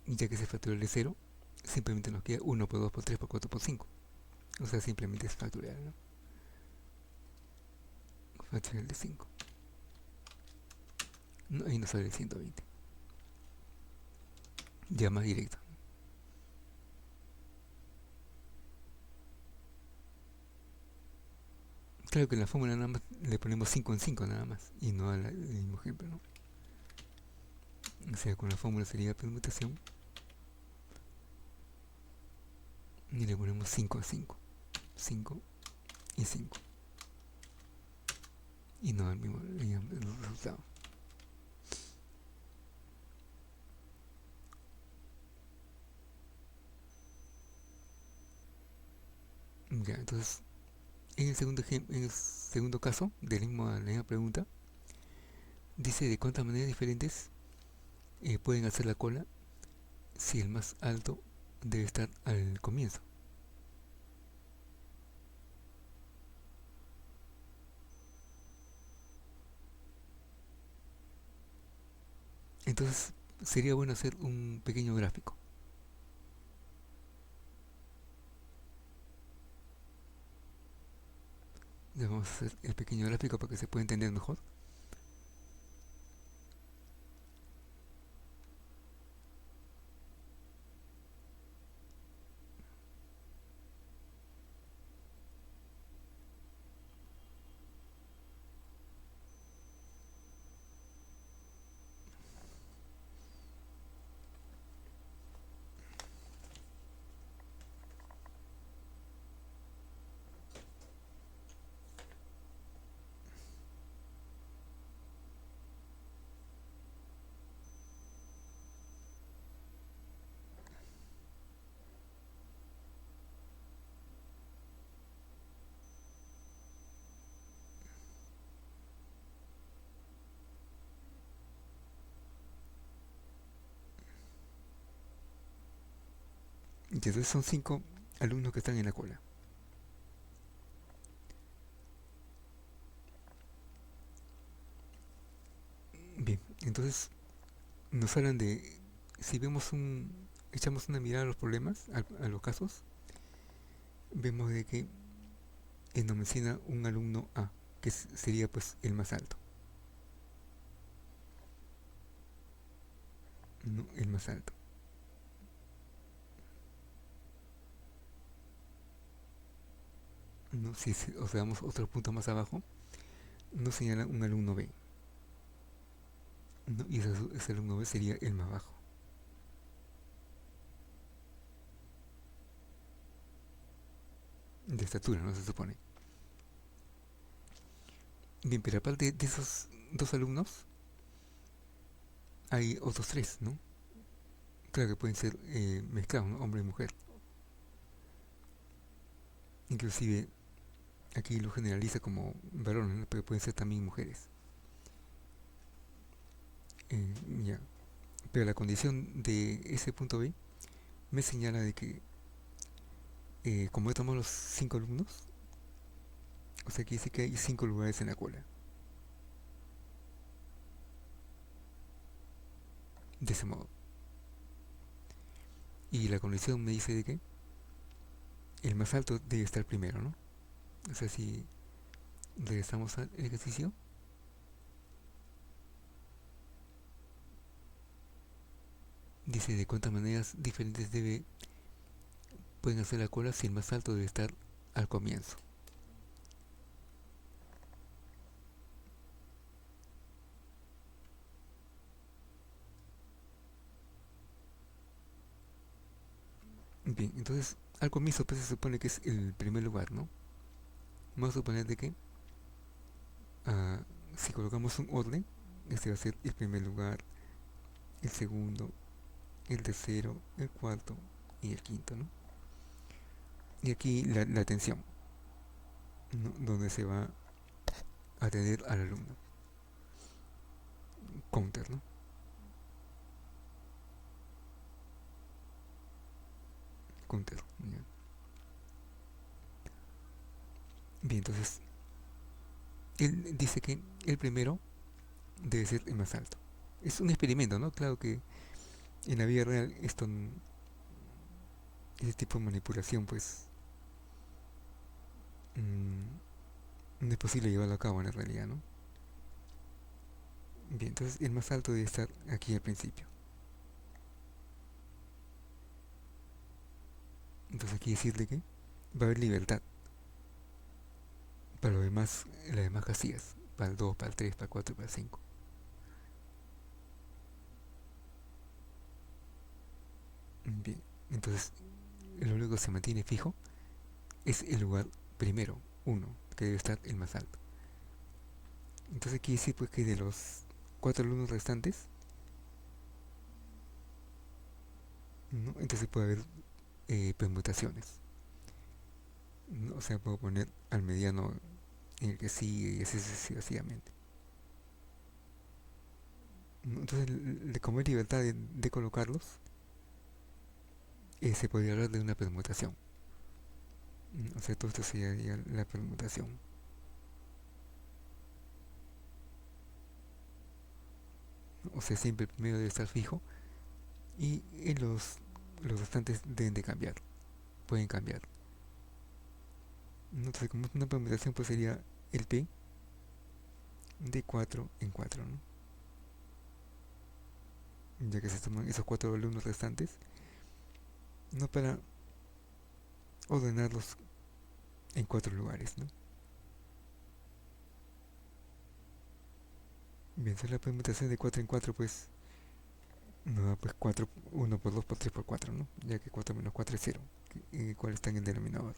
ya que ese factorial es 0, simplemente nos queda 1 por 2 por 3 por 4 por 5. O sea, simplemente es factorial, ¿no? Factorial de 5. No, ahí nos sale el 120. Ya más directo. Claro que en la fórmula nada más le ponemos 5 en 5 nada más, y no al mismo ejemplo, ¿no? O sea, con la fórmula sería permutación y le ponemos 5 a 5. 5 y 5. Y no al mismo el resultado. Ya, entonces, en el segundo caso, de la misma pregunta, dice de cuántas maneras diferentes pueden hacer la cola si el más alto debe estar al comienzo. Entonces, sería bueno hacer un pequeño gráfico. Ya vamos a hacer el pequeño gráfico para que se pueda entender mejor. Entonces son 5 alumnos que están en la cola. Bien, entonces nos hablan de, si vemos echamos una mirada a los problemas, a los casos, vemos de que nos menciona un alumno A, que sería pues el más alto, ¿no? El más alto. ¿No? Si observamos otro punto más abajo, nos señala un alumno B, ¿no? Y ese alumno B sería el más bajo. De estatura, ¿no? Se supone. Bien, pero aparte de esos dos alumnos, hay otros tres, ¿no? Claro que pueden ser mezclados, ¿no? Hombre y mujer. Inclusive aquí lo generaliza como varones, ¿no? Pero pueden ser también mujeres. Ya. Pero la condición de ese punto B me señala de que como tomamos los 5 alumnos, o sea, quiere decir que hay 5 lugares en la cola. De ese modo. Y la condición me dice de que el más alto debe estar primero, ¿no? O sea, si regresamos al ejercicio, dice de cuántas maneras diferentes pueden hacer la cola si el más alto debe estar al comienzo. Bien, entonces al comienzo pues se supone que es el primer lugar, ¿no? Vamos a suponer de que ah, si colocamos un orden, este va a ser el primer lugar, el segundo, el tercero, el cuarto y el quinto, ¿no? Y aquí la atención, ¿no? Donde se va a atender al alumno. Counter, ¿no? Counter. ¿Ya? Bien, entonces él dice que el primero debe ser el más alto. Es un experimento, ¿no? Claro que en la vida real ese tipo de manipulación, pues no es posible llevarlo a cabo en la realidad, ¿no? Bien, entonces el más alto debe estar aquí al principio. Entonces quiere decirle que va a haber libertad para las demás casillas, para el 2, para el 3, para el 4, para el 5. Bien, entonces lo único que se mantiene fijo es el lugar primero, uno, que debe estar el más alto. Entonces quiere decir pues que de los 4 alumnos restantes, ¿no? Entonces puede haber permutaciones, ¿no? O sea, puedo poner al mediano en el que sigue y así sucesivamente, ¿no? Entonces, como hay libertad de colocarlos, se podría hablar de una permutación, ¿no? O sea, todo esto sería la permutación, ¿no? O sea, siempre el primero debe estar fijo y los restantes deben de cambiar, pueden cambiar, ¿no? Entonces, como es una permutación, pues sería el P de 4 en 4, ¿no? Ya que se toman esos 4 alumnos restantes, no para ordenarlos en 4 lugares, ¿no? Bien, entonces la permutación de 4 en 4 pues nos da pues 4, 1 por 2 por 3 por 4, ¿no? Ya que 4 menos 4 es 0, cuál está en el denominador.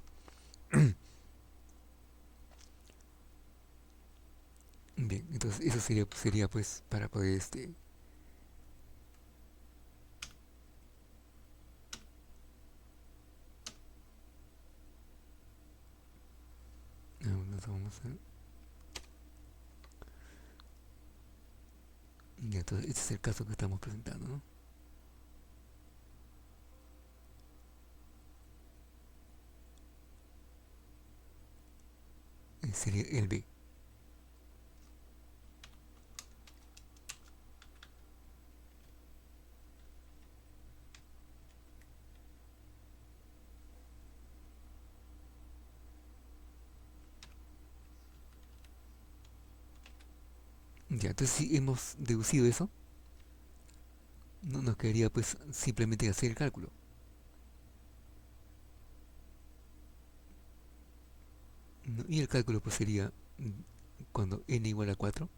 Bien, entonces eso sería pues para poder vamos a, ya, entonces este es el caso que estamos presentando, ¿no? Sería el B. Ya, entonces si hemos deducido eso, no nos quedaría pues simplemente hacer el cálculo, ¿no? Y el cálculo pues sería cuando n igual a 4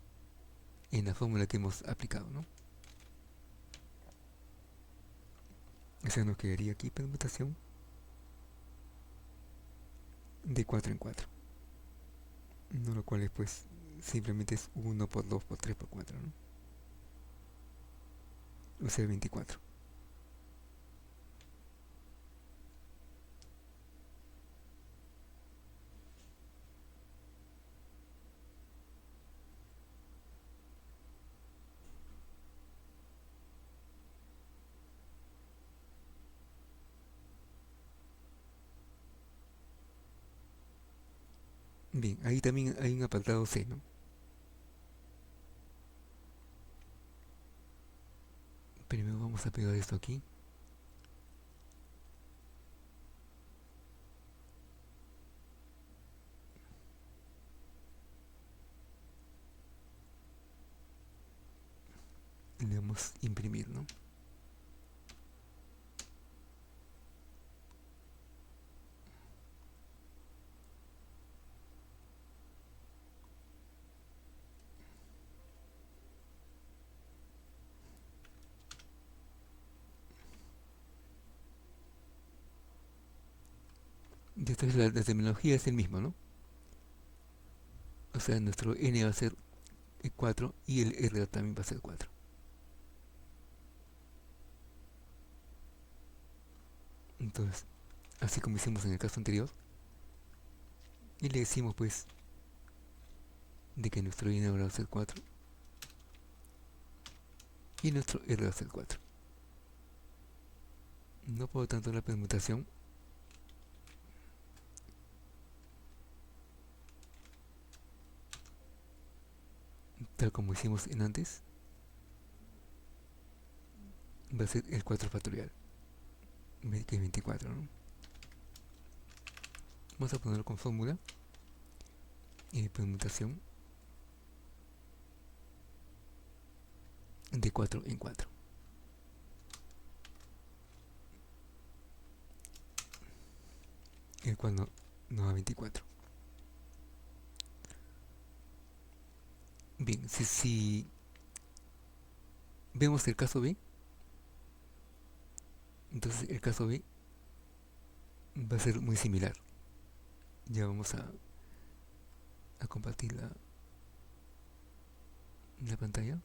en la fórmula que hemos aplicado, ¿no? O sea, nos quedaría aquí permutación de 4 en 4, ¿no? Lo cual es pues simplemente es 1 por 2 por 3 por 4, ¿no? O sea, 24. Bien, ahí también hay un apartado C, ¿no? Primero vamos a pegar esto aquí. Y le damos imprimir, ¿no? Y entonces la terminología es el mismo, ¿no? O sea, nuestro n va a ser 4 y el r también va a ser 4. Entonces, así como hicimos en el caso anterior, y le decimos pues de que nuestro n ahora va a ser 4 y nuestro r va a ser 4. No por lo tanto la permutación tal como hicimos en antes va a ser el 4 factorial, que es 24, ¿no? Vamos a ponerlo con fórmula y permutación de 4 en 4, el cual no da 24. Bien, si vemos el caso B, entonces el caso B va a ser muy similar. Ya vamos a compartir la pantalla.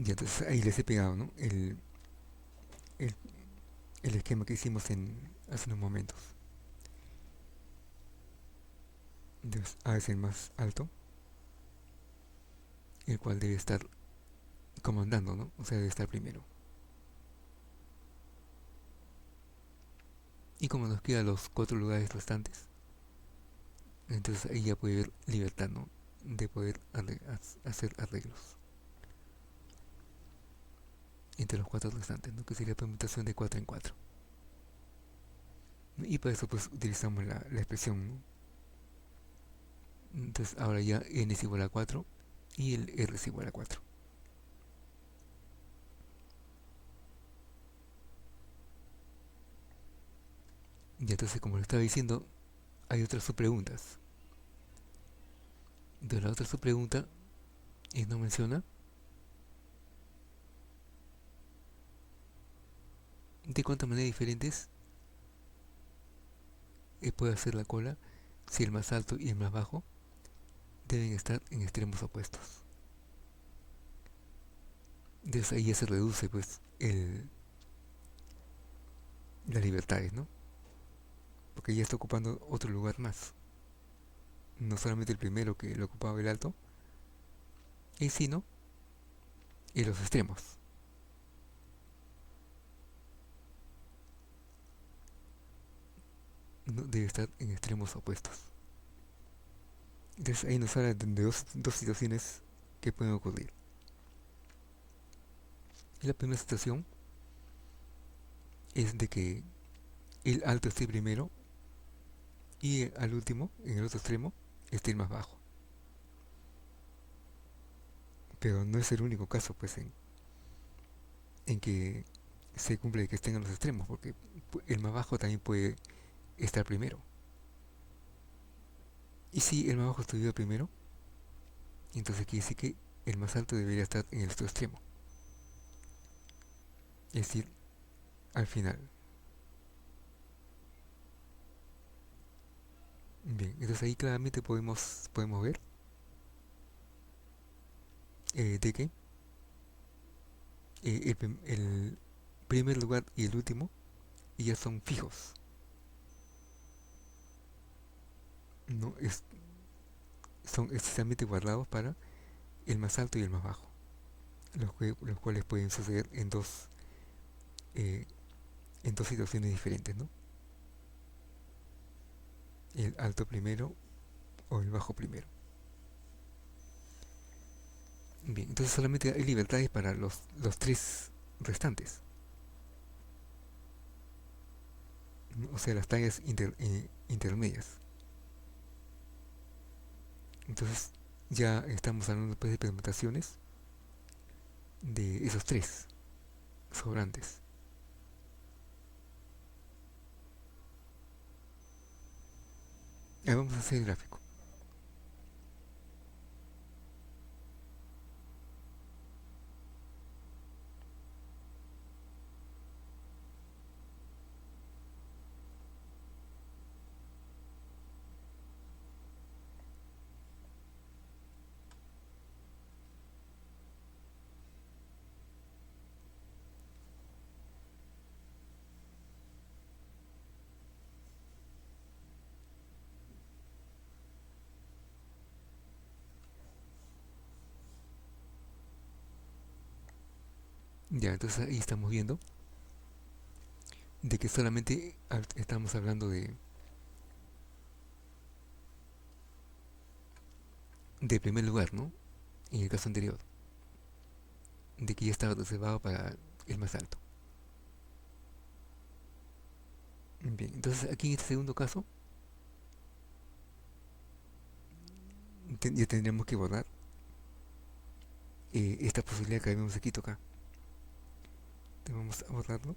Y entonces ahí les he pegado, ¿no? El, el esquema que hicimos hace unos momentos. Entonces A es el más alto, el cual debe estar comandando, ¿no? O sea, debe estar primero. Y como nos quedan los 4 lugares restantes, entonces ahí ya puede haber libertad, ¿no? De poder hacer arreglos entre los 4 restantes, ¿no? Que sería permutación de 4 en 4. Y para eso pues utilizamos la expresión, ¿no? Entonces ahora ya n es igual a 4 y el r es igual a 4. Y entonces, como lo estaba diciendo, hay otras subpreguntas. Entonces la otra subpregunta nos menciona de cuántas maneras diferentes puede hacer la cola si el más alto y el más bajo deben estar en extremos opuestos. Entonces ahí ya se reduce pues las libertades, ¿no? Porque ya está ocupando otro lugar más. No solamente el primero que lo ocupaba el alto, sino en los extremos. No debe estar en extremos opuestos. Entonces ahí nos habla de dos situaciones que pueden ocurrir. La primera situación es de que el alto esté primero y al último, en el otro extremo, esté el más bajo. Pero no es el único caso pues en que se cumple que estén en los extremos, porque el más bajo también puede estar primero. Y si el más bajo estuviera primero, entonces quiere decir que el más alto debería estar en el otro extremo, es decir, al final. Bien, entonces ahí claramente podemos ver de que el primer lugar y el último ya son fijos, ¿no? Son exactamente guardados para el más alto y el más bajo, los cuales pueden suceder eh, en dos situaciones diferentes, ¿no? El alto primero o el bajo primero. Bien, entonces solamente hay libertades para los tres restantes, ¿no? O sea, las tallas intermedias. Entonces ya estamos hablando pues, de permutaciones de esos tres sobrantes. Ahora vamos a hacer el gráfico. Ya, entonces ahí estamos viendo de que solamente estamos hablando de primer lugar, ¿no? En el caso anterior, de que ya estaba reservado para el más alto. Bien, entonces aquí en este segundo caso ya tendríamos que borrar esta posibilidad que habíamos escrito acá. Entonces vamos a borrarlo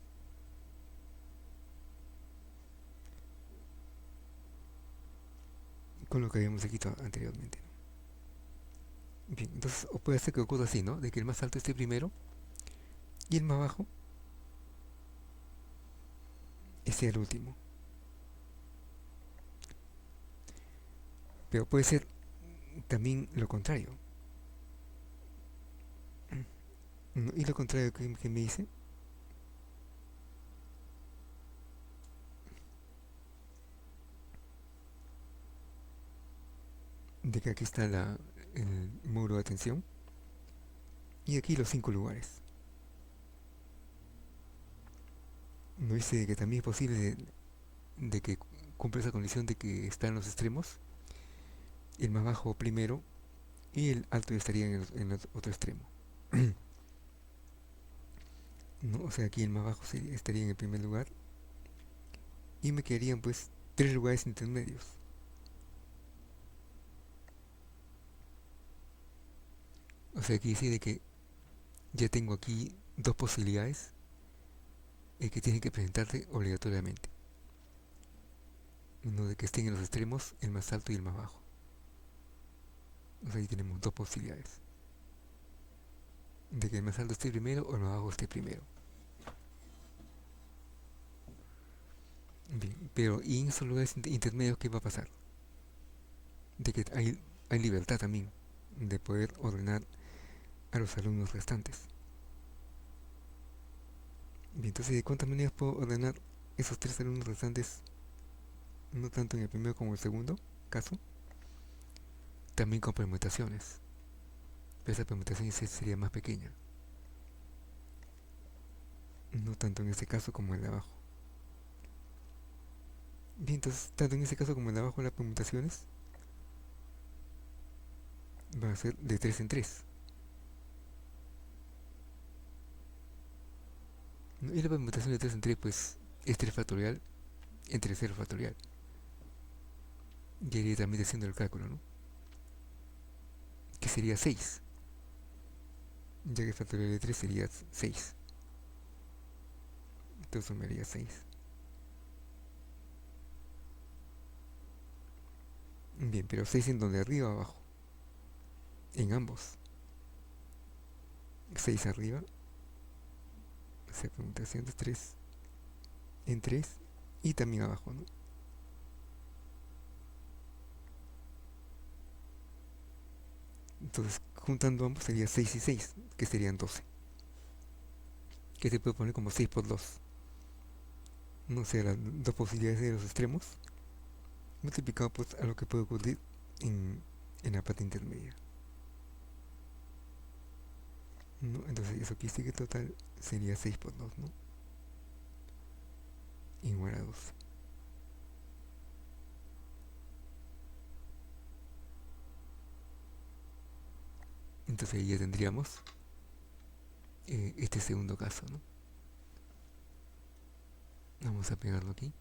con lo que habíamos escrito anteriormente, ¿no? Bien, entonces o puede ser que ocurra así, ¿no? De que el más alto esté primero y el más bajo sea el último. Pero puede ser también lo contrario. Y lo contrario que me dice, de que aquí está el muro de atención y aquí los 5 lugares. No dice que también es posible de que cumpla esa condición de que está en los extremos, el más bajo primero y el alto estaría en el otro extremo. ¿No? O sea, aquí el más bajo estaría en el primer lugar y me quedarían pues 3 lugares intermedios. O sea, aquí dice de que ya tengo aquí dos posibilidades que tienen que presentarse obligatoriamente. Uno de que estén en los extremos, el más alto y el más bajo. O sea, ahí tenemos dos posibilidades. De que el más alto esté primero o el más bajo esté primero. Bien, pero ¿y en esos lugares intermedios qué va a pasar? De que hay libertad también de poder ordenar a los alumnos restantes. Bien, entonces, ¿de cuántas maneras puedo ordenar esos tres alumnos restantes? No tanto en el primero como en el segundo caso, también con permutaciones. Pero esa permutación sería más pequeña. No tanto en este caso como en el de abajo. Bien, entonces, tanto en este caso como en el de abajo, las permutaciones van a ser de 3 en 3. ¿No? Y la permutación de 3 en 3, pues, es 3 factorial entre 0 factorial. Y iría también haciendo el cálculo, ¿no? Que sería 6, ya que el factorial de 3 sería 6. Entonces sumaría 6. Bien, pero 6 en donde, arriba o abajo. En ambos. 6 arriba, o sea, permutación de 3 en 3 y también abajo, ¿no? Entonces, juntando ambos sería 6 y 6, que serían 12, que se puede poner como 6 por 2. No sé, las dos posibilidades de los extremos, multiplicado pues a lo que puede ocurrir en la parte intermedia, ¿no? Entonces, eso quiere decir que total sería 6 por 2, ¿no? Igual a 12. Entonces ahí ya tendríamos este segundo caso, ¿no? Vamos a pegarlo aquí.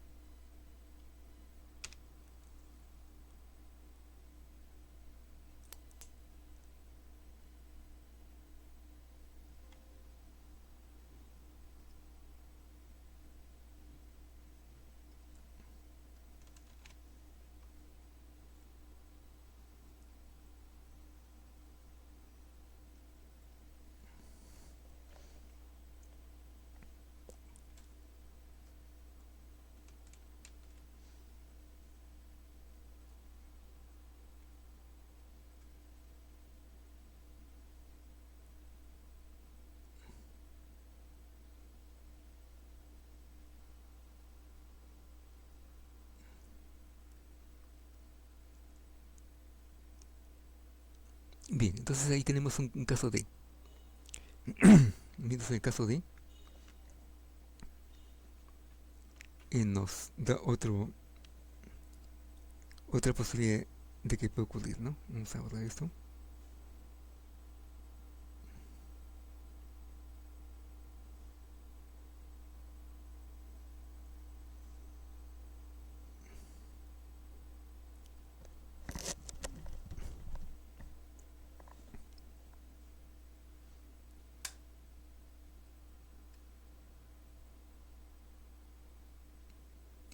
Bien, entonces ahí tenemos un caso D. Entonces el caso D nos da otra posibilidad de que puede ocurrir, ¿no? Vamos a borrar esto.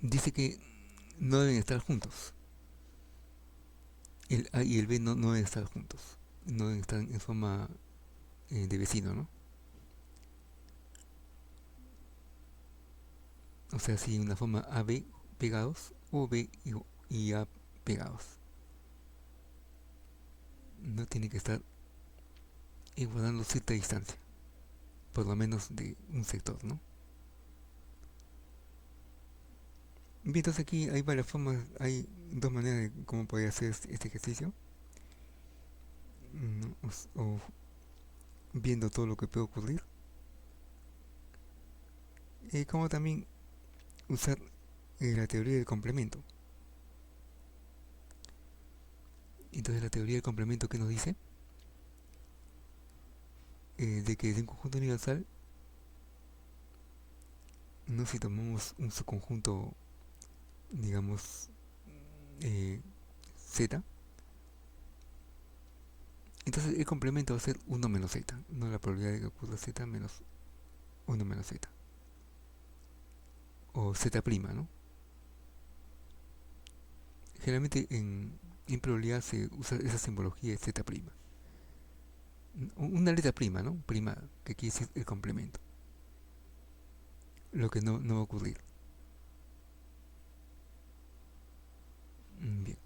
Dice que no deben estar juntos. El A y el B no deben estar juntos. No deben estar en forma de vecino, ¿no? O sea, si una forma AB pegados o B y A pegados. No tiene que estar guardando cierta distancia, por lo menos de un sector, ¿no? Bien, entonces aquí hay varias formas, hay dos maneras de cómo podría hacer este ejercicio, ¿no? O viendo todo lo que puede ocurrir, y como también usar la teoría del complemento. Entonces la teoría del complemento que nos dice de que de un conjunto universal, no si tomamos un subconjunto, digamos, eh, z, entonces el complemento va a ser 1 menos z, no la probabilidad de que ocurra z menos 1 menos z, o z prima, ¿no? Generalmente en probabilidad se usa esa simbología de z prima. Una letra prima, ¿no? Prima, que quiere decir el complemento. Lo que no va a ocurrir. Bien.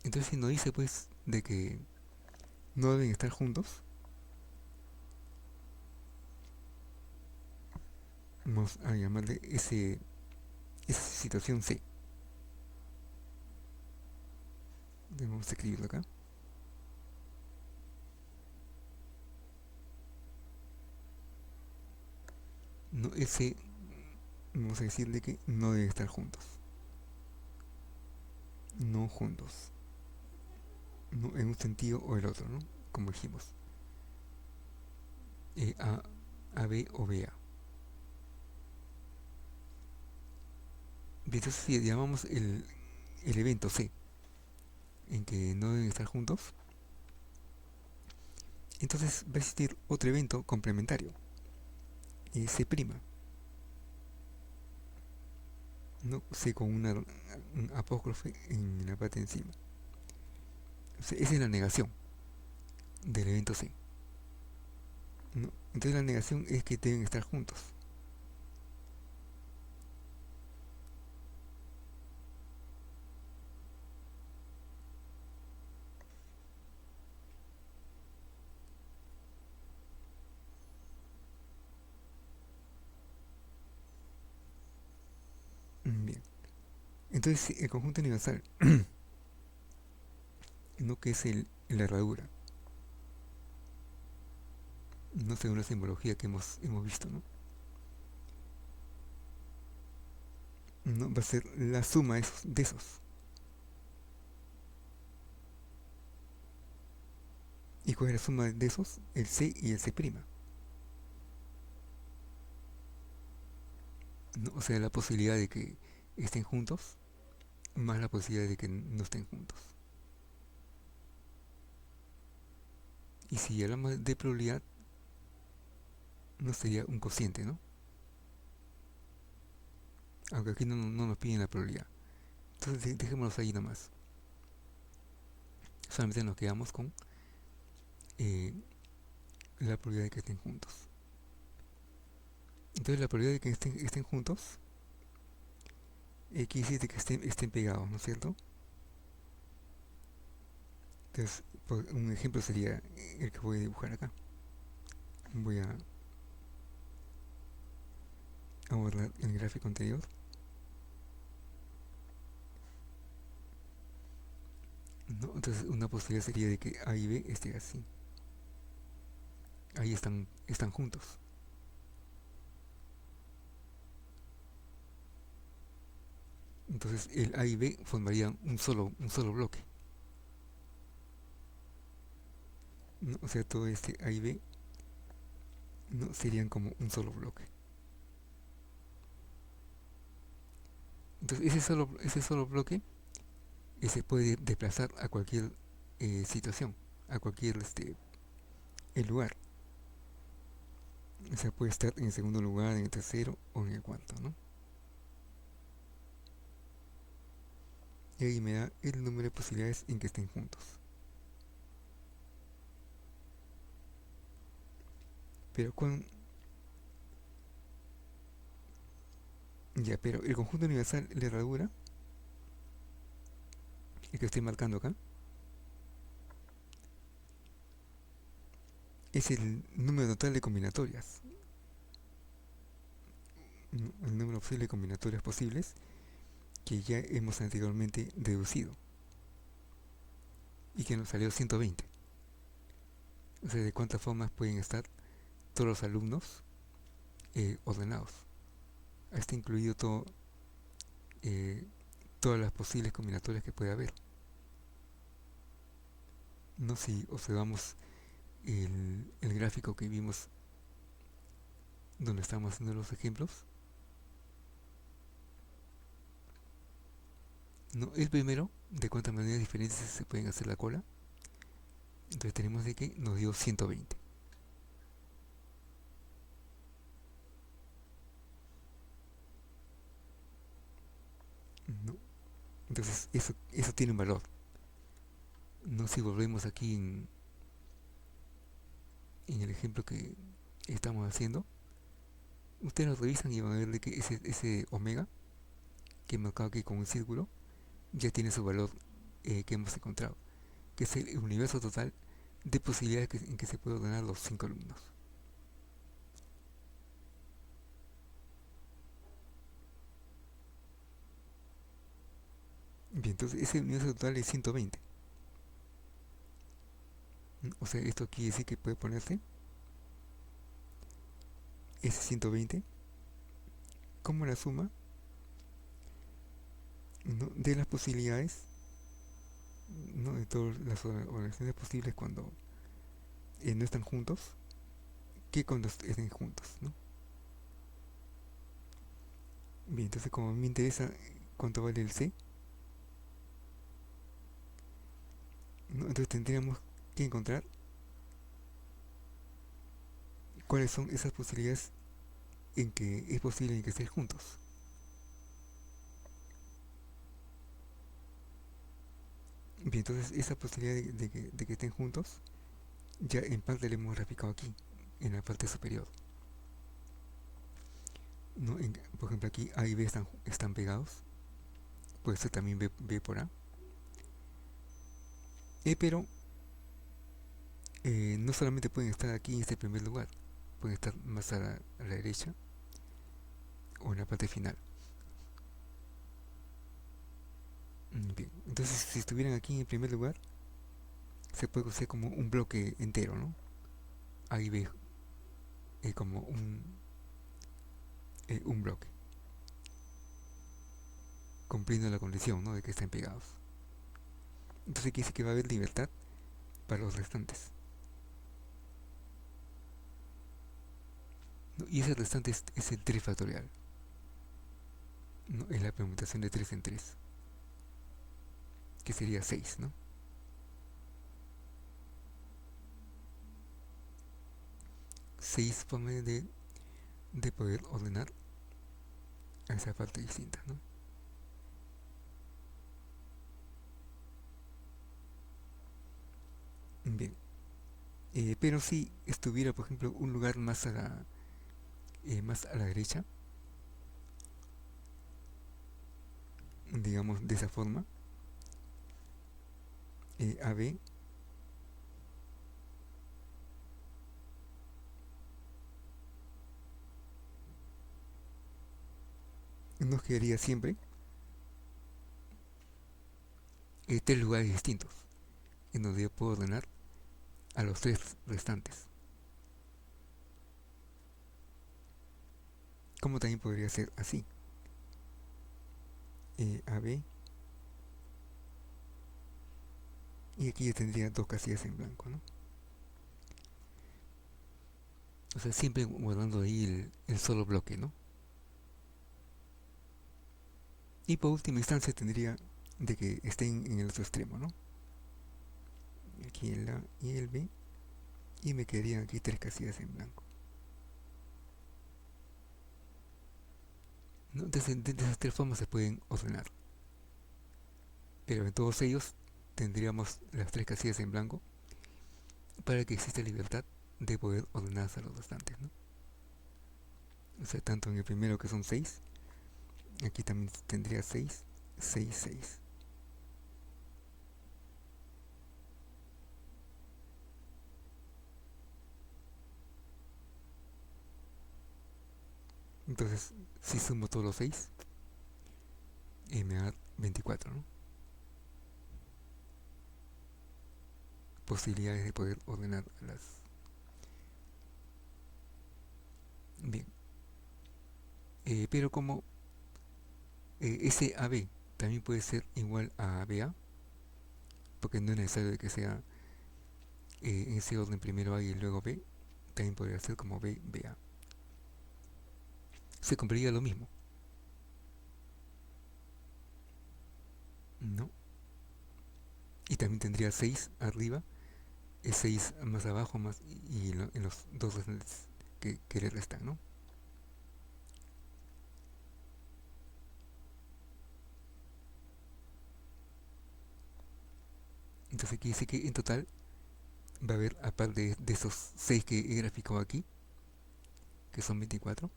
Entonces si nos dice pues de que no deben estar juntos, vamos a llamarle esa situación C. Vamos a escribirlo acá. No, ese, vamos a decirle que no deben estar juntos. No juntos. No en un sentido o el otro, ¿no? Como dijimos. A, B o B A. Bien, entonces si llamamos el evento C en que no deben estar juntos, entonces va a existir otro evento complementario, C', ¿no? C con un apóstrofe en la parte de encima. O sea, esa es la negación. del evento C, ¿no? Entonces la negación es que deben estar juntos. Bien. Entonces el conjunto universal, ¿no? Que es la herradura, no según la simbología que hemos visto, ¿no? ¿No? Va a ser la suma de esos. ¿Y cuál es la suma de esos? El C y el C'. ¿No? O sea, la posibilidad de que estén juntos más la posibilidad de que no estén juntos. Y si hablamos de probabilidad, no sería un cociente, ¿no? Aunque aquí no nos piden la probabilidad. Entonces dejémoslos ahí nomás. Solamente nos quedamos con eh, la probabilidad de que estén juntos. Entonces la probabilidad de que estén juntos quiere decir que estén pegados, ¿no es cierto? Entonces, un ejemplo sería el que voy a dibujar acá. Voy a borrar el gráfico anterior. ¿No? Entonces una posibilidad sería de que A y B estén así. Ahí están juntos. Entonces el A y B formarían un solo bloque, ¿no? O sea, todo este A y B, ¿no? Serían como un solo bloque. Entonces ese solo bloque se puede desplazar a cualquier situación, a cualquier el lugar. O sea, puede estar en el segundo lugar, en el tercero o en el cuarto, ¿no? Y ahí me da el número de posibilidades en que estén juntos. Pero pero el conjunto universal de herradura, el que estoy marcando acá, es el número total de combinatorias, ¿no? El número posible de combinatorias posibles que ya hemos anteriormente deducido y que nos salió 120. O sea, de cuántas formas pueden estar todos los alumnos ordenados. Está incluido eh, todas las posibles combinatorias que puede haber. No si observamos el gráfico que vimos donde estamos haciendo los ejemplos. No, el primero, de cuántas maneras diferentes se pueden hacer la cola. Entonces tenemos de que nos dio 120. ¿No? Entonces eso tiene un valor. No si volvemos aquí en el ejemplo que estamos haciendo. Ustedes lo revisan y van a ver de que ese omega que he marcado aquí con un círculo ya tiene su valor que hemos encontrado, que es el universo total de posibilidades en que se puede ordenar los 5 alumnos. Bien, entonces ese universo total es 120. O sea, esto quiere decir que puede ponerse ese 120 como la suma, ¿no? De las posibilidades, ¿no? De todas las oraciones posibles cuando no están juntos que cuando estén juntos, ¿no? Bien, entonces como me interesa cuánto vale el C, ¿no? Entonces tendríamos que encontrar cuáles son esas posibilidades en que es posible en que estén juntos. Bien, entonces esa posibilidad de que estén juntos ya en parte le hemos graficado aquí, en la parte superior, ¿no? Por ejemplo, aquí A y B están pegados, puede ser también B por A, pero no solamente pueden estar aquí en este primer lugar, pueden estar más a la derecha o en la parte final. Bien, entonces si estuvieran aquí en el primer lugar, se puede hacer como un bloque entero, ¿no? A y B, como un bloque, cumpliendo la condición, ¿no? De que estén pegados. Entonces quiere decir que va a haber libertad para los restantes, ¿no? Y ese restante es el 3 factorial, ¿no? Es la permutación de 3 en 3, que sería 6, ¿no? 6 formas de poder ordenar a esa parte distinta, ¿no? Bien, pero si estuviera, por ejemplo, un lugar más a la derecha, digamos de esa forma, AB nos quedaría siempre 3 lugares distintos, en donde yo puedo ordenar a los 3 restantes. Como también podría ser así, AB, y aquí ya tendría 2 casillas en blanco, ¿no? O sea, siempre guardando ahí el solo bloque, ¿no? Y por última instancia tendría de que estén en el otro extremo, ¿no? Aquí el A y el B, y me quedarían aquí 3 casillas en blanco, ¿no? De esas 3 formas se pueden ordenar, pero en todos ellos tendríamos las 3 casillas en blanco para que exista libertad de poder ordenarse a los restantes, ¿no? O sea, tanto en el primero que son 6, aquí también tendría 6, 6, 6. Entonces, si sumo todos los 6, me da 24, ¿no? Posibilidades de poder ordenar las... Bien, pero como ese AB también puede ser igual a BA, porque no es necesario de que sea en ese orden primero A y luego B, también podría ser como B, BA. Se cumpliría lo mismo, ¿no? Y también tendría 6 arriba, 6 más abajo, más y en los dos restantes que le restan, ¿no? Entonces aquí dice que en total va a haber, aparte de esos 6 que he graficado aquí, que son 24,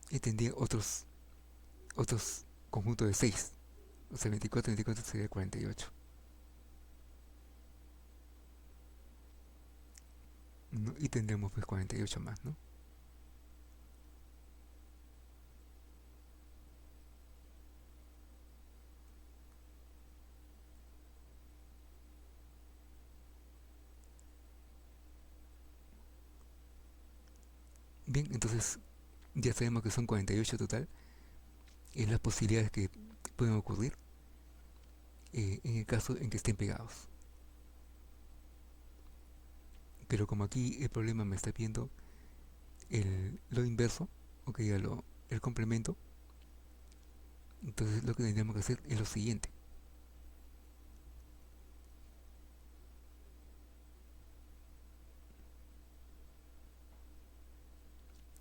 y tendría otros conjuntos de 6. O sea, 24, 24 sería 48, ¿no? Y tendremos pues 48 más, ¿no? Bien, entonces ya sabemos que son 48 total, y las posibilidades que pueden ocurrir en el caso en que estén pegados. Pero como aquí el problema me está pidiendo lo inverso, ok, el complemento, entonces lo que tendríamos que hacer es lo siguiente.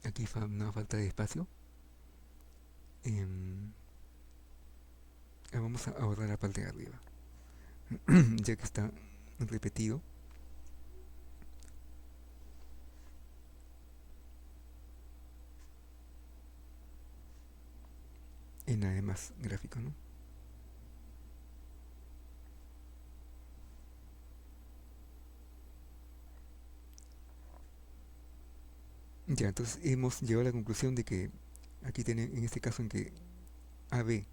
Aquí una falta de espacio. Em, vamos a borrar la parte de arriba, ya que está repetido. en además gráfico, ¿no? Ya, entonces hemos llegado a la conclusión de que aquí en este caso en que AB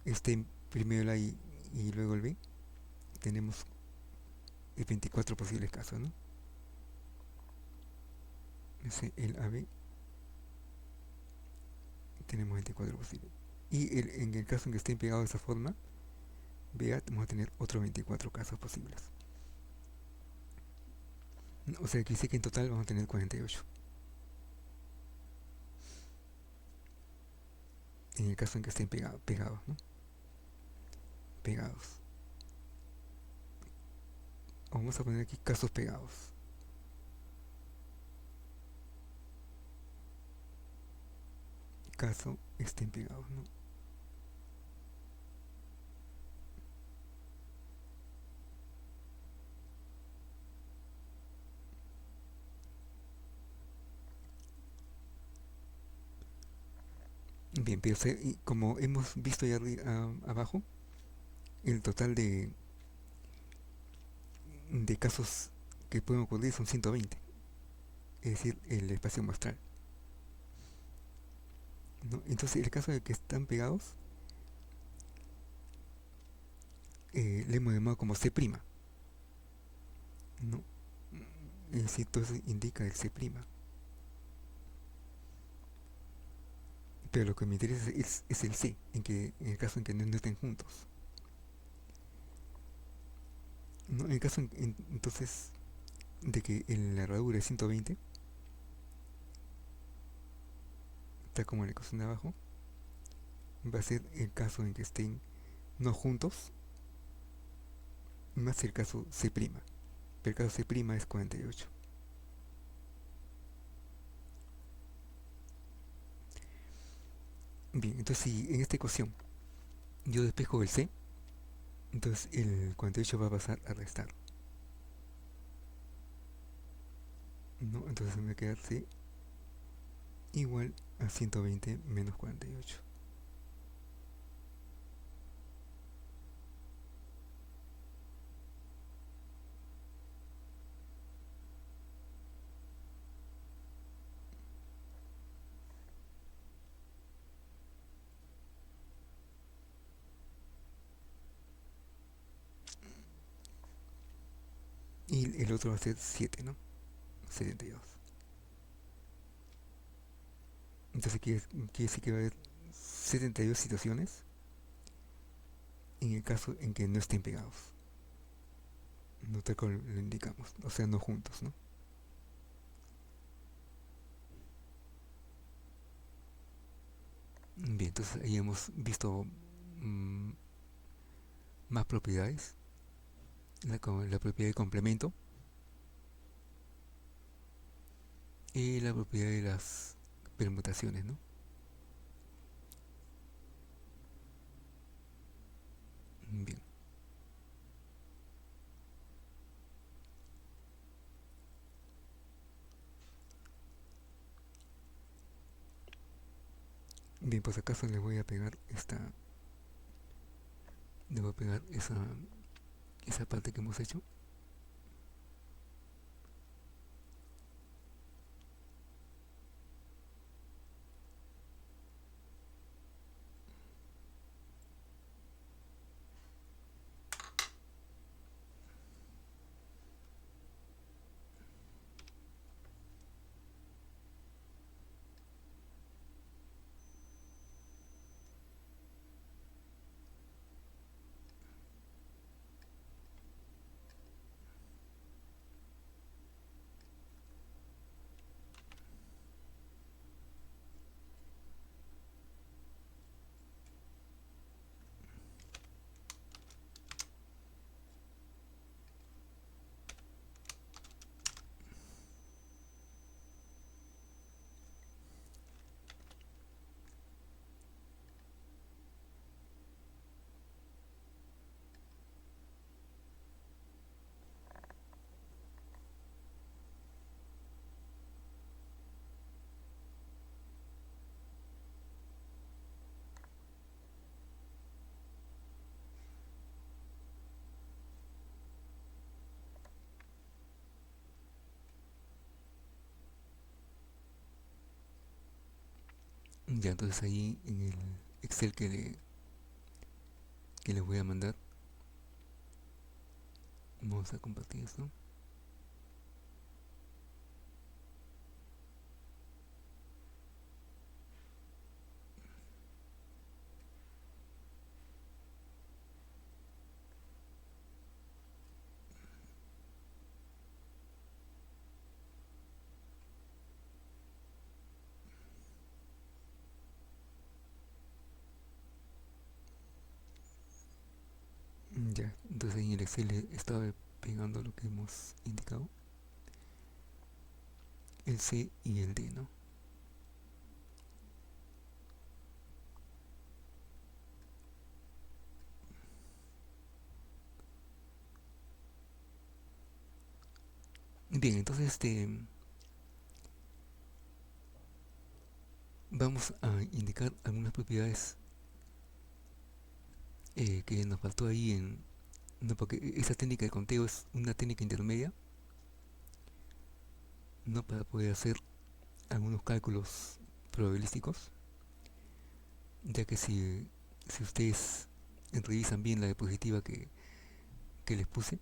esté primero el A y luego el B, tenemos 24 posibles casos, ¿no? Ese, el AB, tenemos 24 posibles. Y en el caso en que estén pegados de esa forma, BA, vamos a tener otros 24 casos posibles. O sea que dice que en total vamos a tener 48. En el caso en que estén pegados, ¿no? Pegados. Vamos a poner aquí casos pegados. Caso estén pegados, ¿no? Bien, pero como hemos visto ya abajo, el total de casos que pueden ocurrir son 120, es decir, el espacio muestral, ¿no? Entonces, el caso de que están pegados, le hemos llamado como C', ¿no? Es decir, entonces indica el C'. Pero lo que me interesa es el C, en el caso en que no estén juntos, ¿no? En el caso entonces de que en la herradura es 120, está como en la ecuación de abajo, va a ser el caso en que estén no juntos, más el caso C'. Pero el caso C' es 48. Bien, entonces si en esta ecuación yo despejo el C, entonces el 48 va a pasar a restar, ¿no? Entonces me va a quedar C igual a 120 menos 48. Y el otro va a ser 7, ¿no? 72. Entonces quiere decir que va a haber 72 situaciones en el caso en que no estén pegados. No tal como lo indicamos. O sea, no juntos, ¿no? Bien, entonces ahí hemos visto mm, más propiedades. La propiedad de complemento y la propiedad de las permutaciones, ¿no? Bien. Bien, pues acaso les voy a pegar les voy a pegar esa parte que hemos hecho. Ya, entonces ahí en el Excel que le voy a mandar, vamos a compartir esto. Ya, entonces ahí en el Excel estaba pegando lo que hemos indicado, el C y el D, ¿no? Bien, entonces vamos a indicar algunas propiedades que nos faltó ahí no, porque esa técnica de conteo es una técnica intermedia, no para poder hacer algunos cálculos probabilísticos, ya que si ustedes revisan bien la diapositiva que les puse,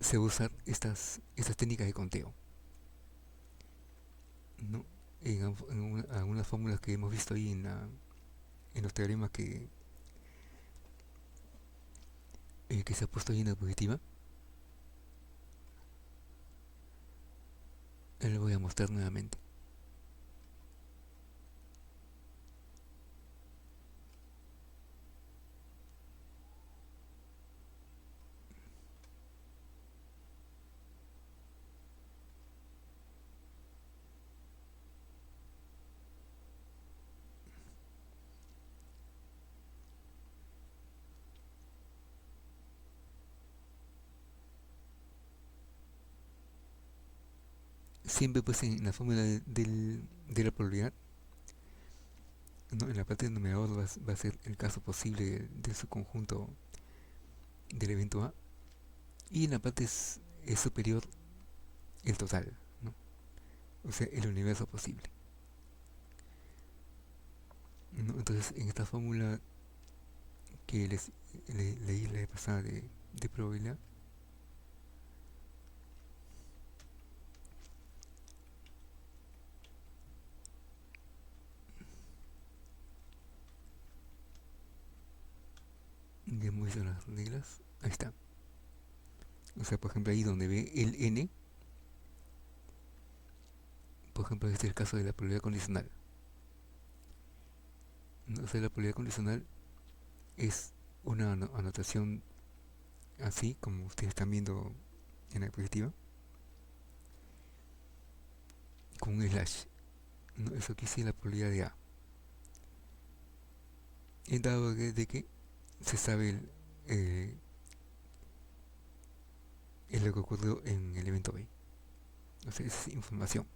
se usan estas técnicas de conteo, ¿no? En algunas fórmulas que hemos visto ahí en los teoremas que se ha puesto ahí en la diapositiva, les voy a mostrar nuevamente. Siempre pues en la fórmula de la probabilidad, ¿no? En la parte del numerador va a ser el caso posible de su conjunto del evento A, y en la parte es superior el total, ¿no? O sea, el universo posible, ¿no? Entonces en esta fórmula que leí la vez pasada de probabilidad, ya hemos visto las reglas, ahí está. O sea, por ejemplo, ahí donde ve el n, por ejemplo, este es el caso de la probabilidad condicional, ¿no? O sea, la probabilidad condicional es una anotación así como ustedes están viendo en la diapositiva, con un slash, ¿no? Eso aquí sí es la probabilidad de A, en dado de que se sabe eh, lo que ocurrió en el evento B. O sea, es información.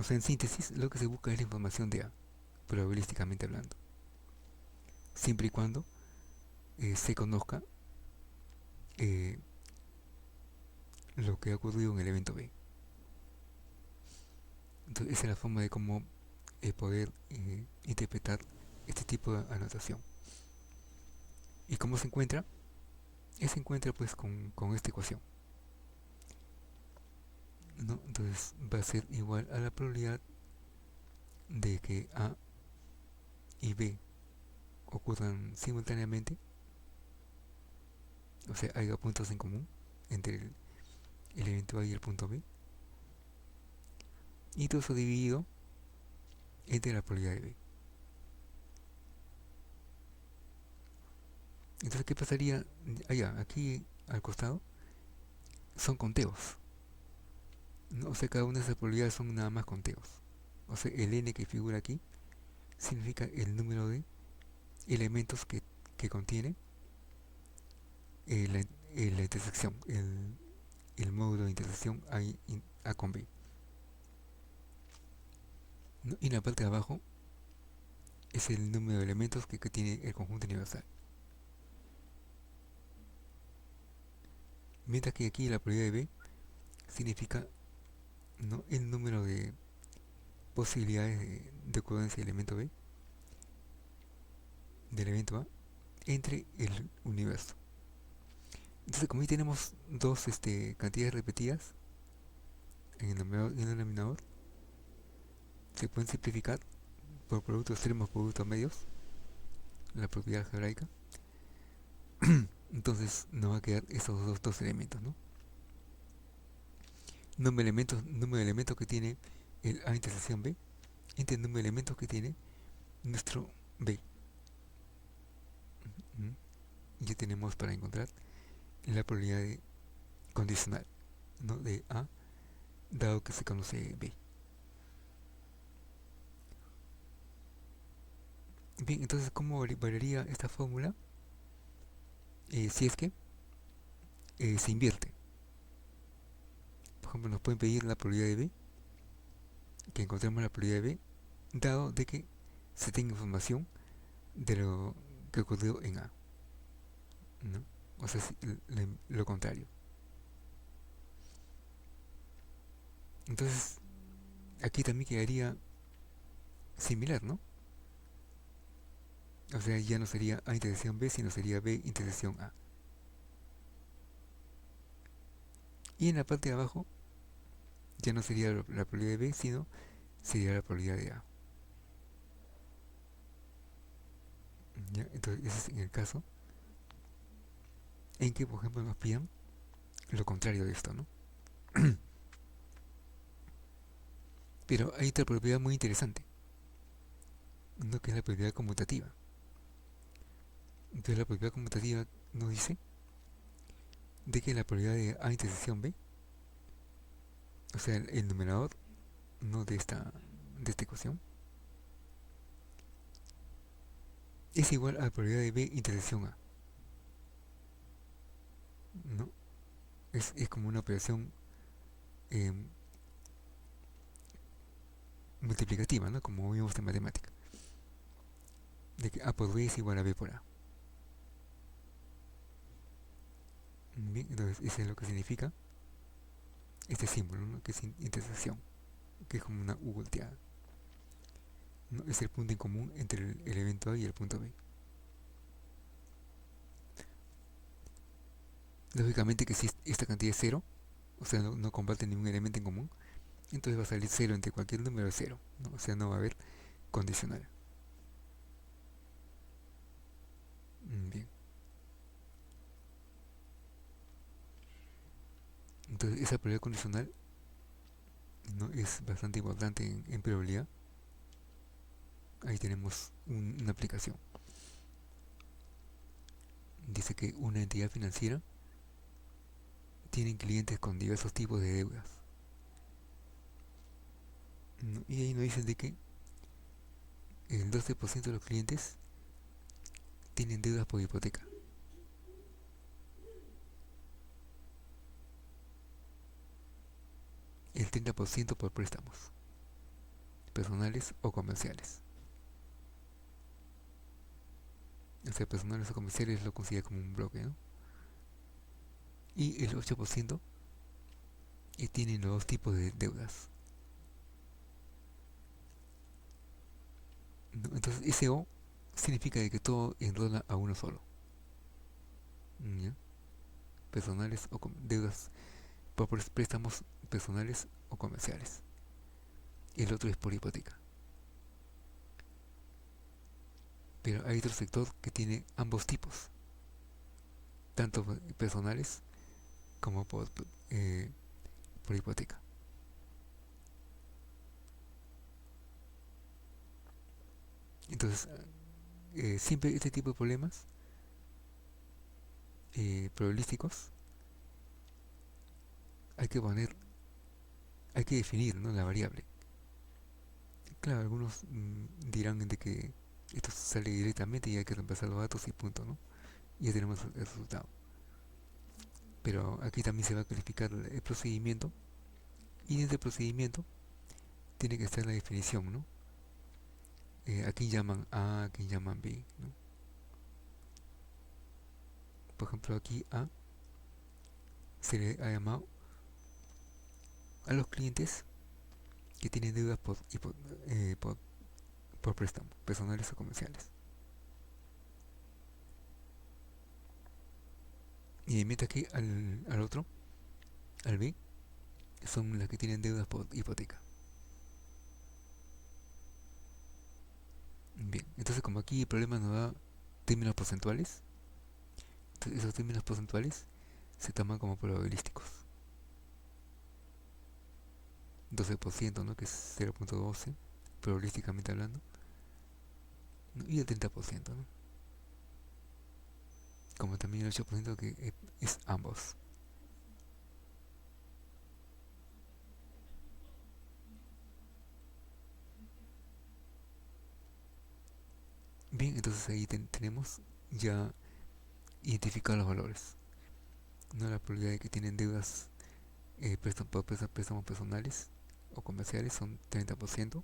O sea, en síntesis, lo que se busca es la información de A, probabilísticamente hablando, siempre y cuando se conozca eh, lo que ha ocurrido en el evento B. Entonces, esa es la forma de cómo poder interpretar este tipo de anotación. ¿Y cómo se encuentra? Se encuentra pues con esta ecuación, ¿no? Entonces va a ser igual a la probabilidad de que A y B ocurran simultáneamente, o sea, haya puntos en común entre el evento A y el punto B, y todo eso dividido entre la probabilidad de B. Entonces, ¿qué pasaría? Allá, aquí al costado, son conteos, ¿no? O sea, cada una de esas probabilidades son nada más conteos. O sea, el n que figura aquí significa el número de elementos que contiene la intersección, el módulo de intersección A con B, ¿no? Y en la parte de abajo es el número de elementos que tiene el conjunto universal. Mientras que aquí la probabilidad de B significa ¿no? El número de posibilidades de ocurrencia del elemento B, del evento A, entre el universo. Entonces, como ahí tenemos dos cantidades repetidas en el numerador y en el denominador, se pueden simplificar por productos extremos, productos medios, la propiedad algebraica. Entonces nos va a quedar esos dos elementos, ¿no? Número de elementos que tiene el A intersección B entre el número de elementos que tiene nuestro B. Ya tenemos para encontrar la probabilidad condicional, ¿no? De A, dado que se conoce B. Bien, entonces, ¿cómo variaría esta fórmula? Si es que se invierte. Por ejemplo, nos pueden pedir la probabilidad de B, que encontremos la probabilidad de B, dado de que se tenga información de lo que ocurrió en A, ¿no? O sea, lo contrario. Entonces, aquí también quedaría similar, ¿no? O sea, ya no sería A intersección B, sino sería B intersección A. Y en la parte de abajo, ya no sería la probabilidad de B, sino sería la probabilidad de A. ¿Ya? Entonces, ese es en el caso en que, por ejemplo, nos pidan lo contrario de esto, ¿no? Pero hay otra propiedad muy interesante, ¿no? Que es la propiedad conmutativa. Entonces, la propiedad conmutativa nos dice de que la probabilidad de A intersección B, o sea, el numerador, no de esta ecuación, es igual a la probabilidad de B intersección A, ¿no? Es como una operación eh, multiplicativa, ¿no? Como vimos en matemática, de que A por B es igual a B por A. Bien, entonces eso es lo que significa este símbolo, ¿no? Que es intersección, que es como una U volteada, ¿no? Es el punto en común entre el evento A y el punto B. Lógicamente que si esta cantidad es cero, o sea, no comparte ningún elemento en común, entonces va a salir cero entre cualquier número de cero, ¿no? O sea, no va a haber condicional. Bien, entonces esa probabilidad condicional, ¿no? Es bastante importante en probabilidad. Ahí tenemos una aplicación. Dice que una entidad financiera tiene clientes con diversos tipos de deudas, ¿no? Y ahí nos dicen de que el 12% de los clientes tienen deudas por hipoteca, el 30% por préstamos, personales o comerciales. O sea, personales o comerciales lo considera como un bloque, ¿no? Y el 8% tienen los dos tipos de deudas, ¿no? Entonces ese O significa de que todo enrola a uno solo, ¿ya? Personales o deudas por préstamos personales o comerciales. El otro es por hipoteca. Pero hay otro sector que tiene ambos tipos, tanto personales como por hipoteca. Entonces, siempre este tipo de problemas probabilísticos hay que poner, hay que definir, ¿no? La variable. Claro, algunos dirán de que esto sale directamente y hay que reemplazar los datos y punto, ¿no? Y ya tenemos el resultado. Pero aquí también se va a calificar el procedimiento y en ese procedimiento tiene que estar la definición, ¿no? Aquí llaman A, aquí llaman B, ¿no? Por ejemplo, aquí A se le ha llamado a los clientes que tienen deudas eh, por, por préstamo, personales o comerciales. Y mientras que al otro, al B, son las que tienen deudas por hipoteca. Bien, entonces como aquí el problema nos da términos porcentuales, entonces esos términos porcentuales se toman como probabilísticos. 12%, ¿no? Que es 0.12, probabilísticamente hablando, ¿no? Y el 30%, ¿no? Como también el 8% que es ambos. Bien, entonces ahí tenemos ya identificados los valores, ¿no? La probabilidad de que tienen deudas préstamos personales o comerciales son 30%.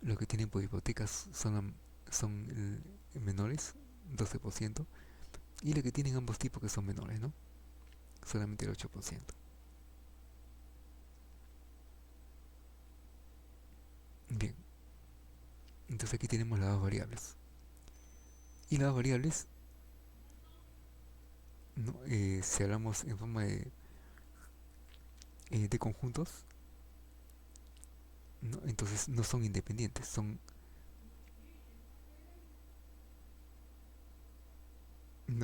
Los que tienen por hipotecas son menores, 12%. Y los que tienen ambos tipos que son menores, ¿no? Solamente el 8%. Bien, entonces aquí tenemos las dos variables. Y las dos variables, ¿no? Si hablamos en forma de conjuntos, ¿no? Entonces no son independientes,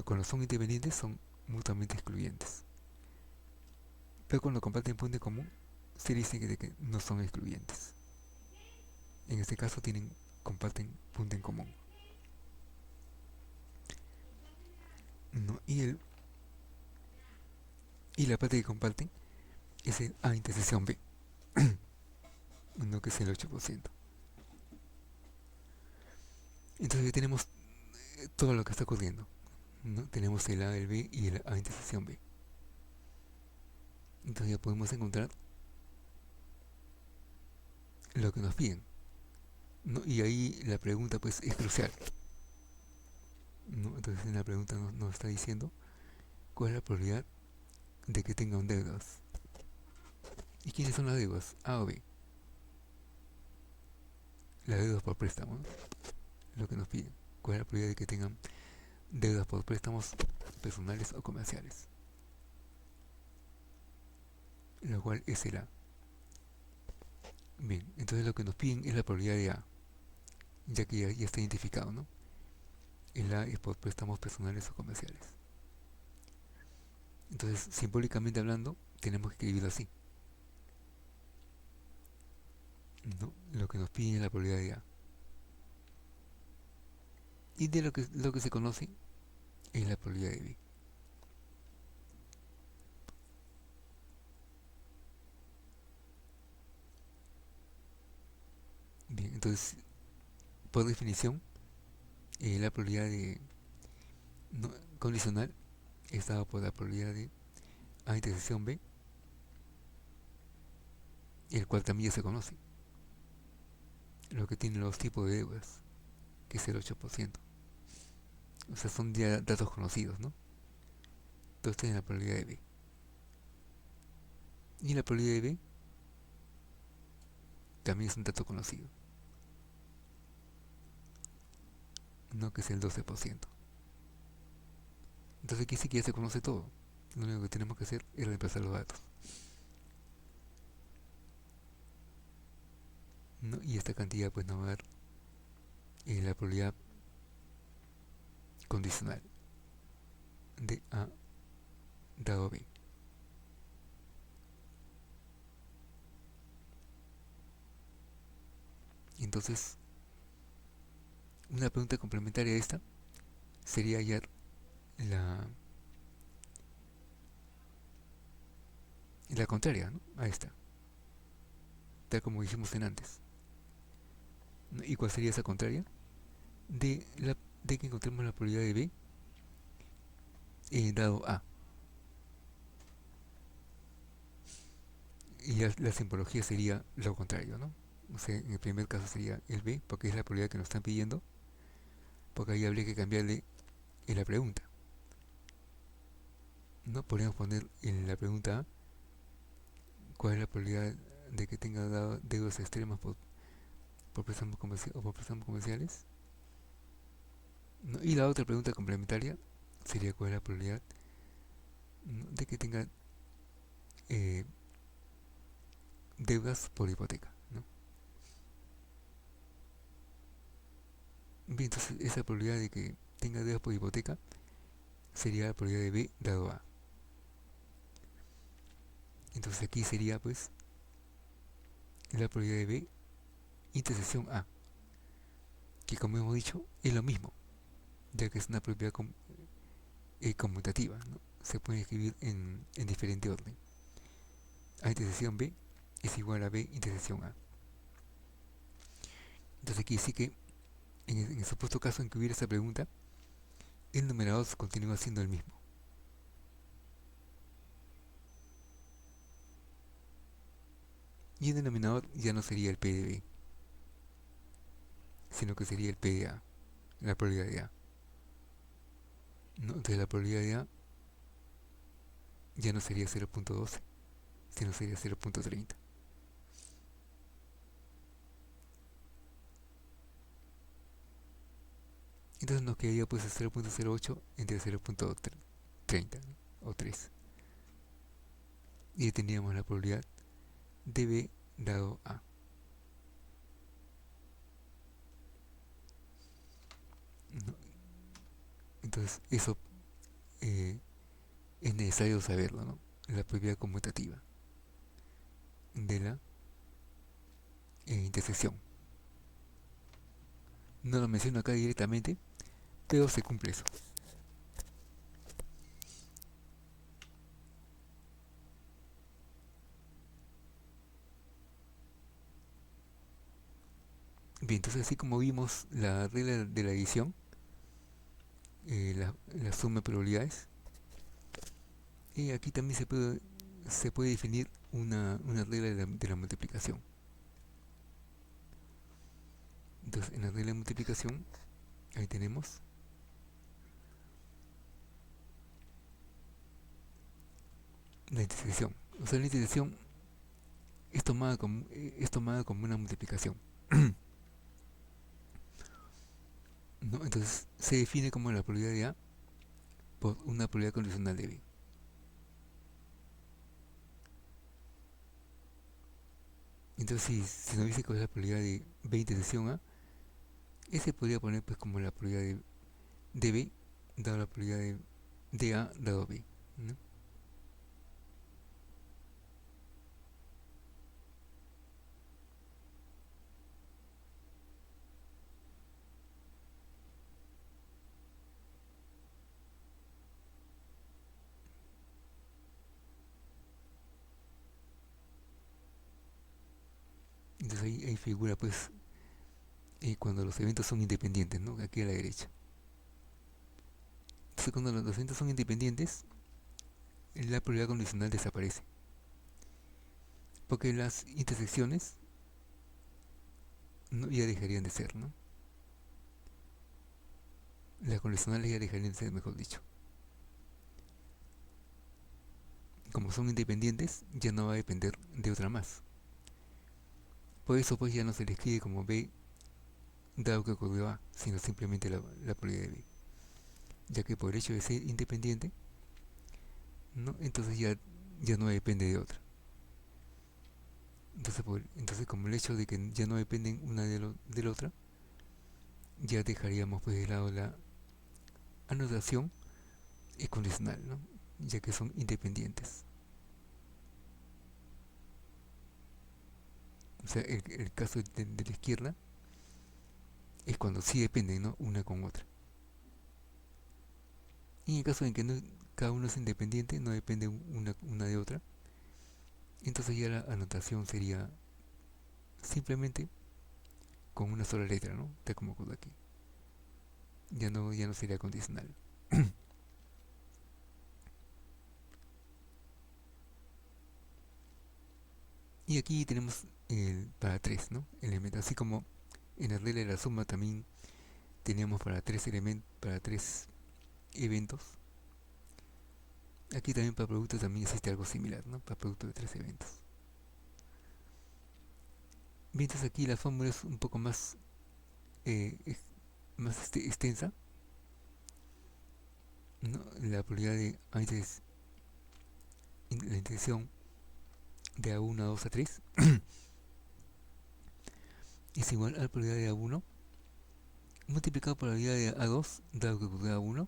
cuando son independientes son mutuamente excluyentes. Pero cuando comparten punto en común, se dice que no son excluyentes. En este caso comparten punto en común, ¿no? Y la parte que comparten es el A intersección B, ¿no? Que es el 8%. Entonces ya tenemos todo lo que está ocurriendo, ¿no? Tenemos el A, el B y el A intersección B. Entonces ya podemos encontrar lo que nos piden, ¿no? Y ahí la pregunta pues es crucial, ¿no? Entonces en la pregunta nos está diciendo cuál es la probabilidad de que tengan deudas. ¿Y quiénes son las deudas? A o B. Las deudas por préstamo, ¿no? Lo que nos piden. ¿Cuál es la probabilidad de que tengan deudas por préstamos personales o comerciales? Lo cual es el A. Bien, entonces lo que nos piden es la probabilidad de A, ya que ya está identificado, ¿no? El A es por préstamos personales o comerciales. Entonces, simbólicamente hablando, tenemos que escribirlo así, ¿no? Lo que nos piden es la probabilidad de A. Y de lo que se conoce es la probabilidad de B. Bien, entonces, por definición, la probabilidad de no, condicional es dada por la probabilidad de A intersección B, el cual también ya se conoce, lo que tiene los tipos de deudas, que es el 8%. O sea, son ya datos conocidos, ¿no? Entonces tienen la probabilidad de B. Y la probabilidad de B también es un dato conocido, ¿no? Que es el 12%. Entonces aquí sí que ya se conoce todo. Lo único que tenemos que hacer es reemplazar los datos, ¿no? Y esta cantidad pues nos va a dar la probabilidad condicional de A dado B. Entonces, una pregunta complementaria a esta sería hallar la, la contraria, ¿no? A esta, tal como dijimos en antes, ¿no? ¿Y cuál sería esa contraria? De que encontremos la probabilidad de B dado A. Y la simbología sería lo contrario, ¿no? O sea, en el primer caso sería el B, porque es la probabilidad que nos están pidiendo, porque ahí habría que cambiarle en la pregunta, ¿no? Podríamos poner en la pregunta A, ¿cuál es la probabilidad de que tenga deudas extremas por préstamos o por préstamos comerciales? ¿No? Y la otra pregunta complementaria sería cuál es la probabilidad, ¿no?, de que tenga eh, deudas por hipoteca, ¿no? Bien, entonces esa probabilidad de que tenga deudas por hipoteca sería la probabilidad de B dado A. Entonces aquí sería pues la probabilidad de B intersección A, que como hemos dicho es lo mismo, ya que es una propiedad conmutativa, ¿no? Se puede escribir en diferente orden. A intersección B es igual a B intersección A. Entonces aquí sí que en el supuesto caso en que hubiera esta pregunta, el numerador continúa siendo el mismo. Y el denominador ya no sería el P de B, sino que sería el P de A, la probabilidad de A, ¿no? Entonces la probabilidad de A ya no sería 0.12, sino sería 0.30. Entonces nos quedaría pues el 0.08 entre 0.30, ¿no?, o 3. Y tendríamos la probabilidad de B dado A, ¿no? Entonces eso eh, es necesario saberlo, ¿no? La probabilidad conmutativa de la intersección. No lo menciono acá directamente, pero se cumple eso. Bien, entonces así como vimos la regla de la adición, la suma de probabilidades, aquí también se puede definir una regla de la multiplicación. Entonces en la regla de multiplicación, ahí tenemos la intersección. O sea, la intersección es tomada como una multiplicación, ¿no? Entonces se define como la probabilidad de A por una probabilidad condicional de B. Entonces si nos dice cuál es la probabilidad de B intersección A, ese podría poner pues como la probabilidad de B dado la probabilidad de A dado B, ¿no? Entonces ahí figura pues cuando los eventos son independientes, ¿no? Aquí a la derecha. Entonces cuando los eventos son independientes, la probabilidad condicional desaparece, porque las intersecciones no, ya dejarían de ser, ¿no? Las condicionales ya dejarían de ser, mejor dicho. Como son independientes, ya no va a depender de otra más. Por eso pues ya no se le escribe como B dado que ocurrió A, sino simplemente la probabilidad de B, ya que por el hecho de ser independiente, ¿no?, entonces ya no depende de otra. Entonces como el hecho de que ya no dependen una de la otra, ya dejaríamos pues de lado la anotación condicional, ¿no?, ya que son independientes. O sea, el caso de la izquierda es cuando sí dependen, ¿no?, una con otra. Y en el caso en que cada uno es independiente, no depende una de otra, entonces ya la anotación sería simplemente con una sola letra, ¿no? Tal como ocurre aquí. Ya no sería condicional. Y aquí tenemos para tres, ¿no?, elementos. Así como en la regla de la suma también teníamos para tres eventos, aquí también para productos también existe algo similar, ¿no? Para productos de tres eventos. Bien, entonces aquí la fórmula es un poco más, extensa, ¿no? La probabilidad de la intersección de A1, A2, A3 es igual a la probabilidad de A1 multiplicado por la probabilidad de A2 dado que ocurrió A1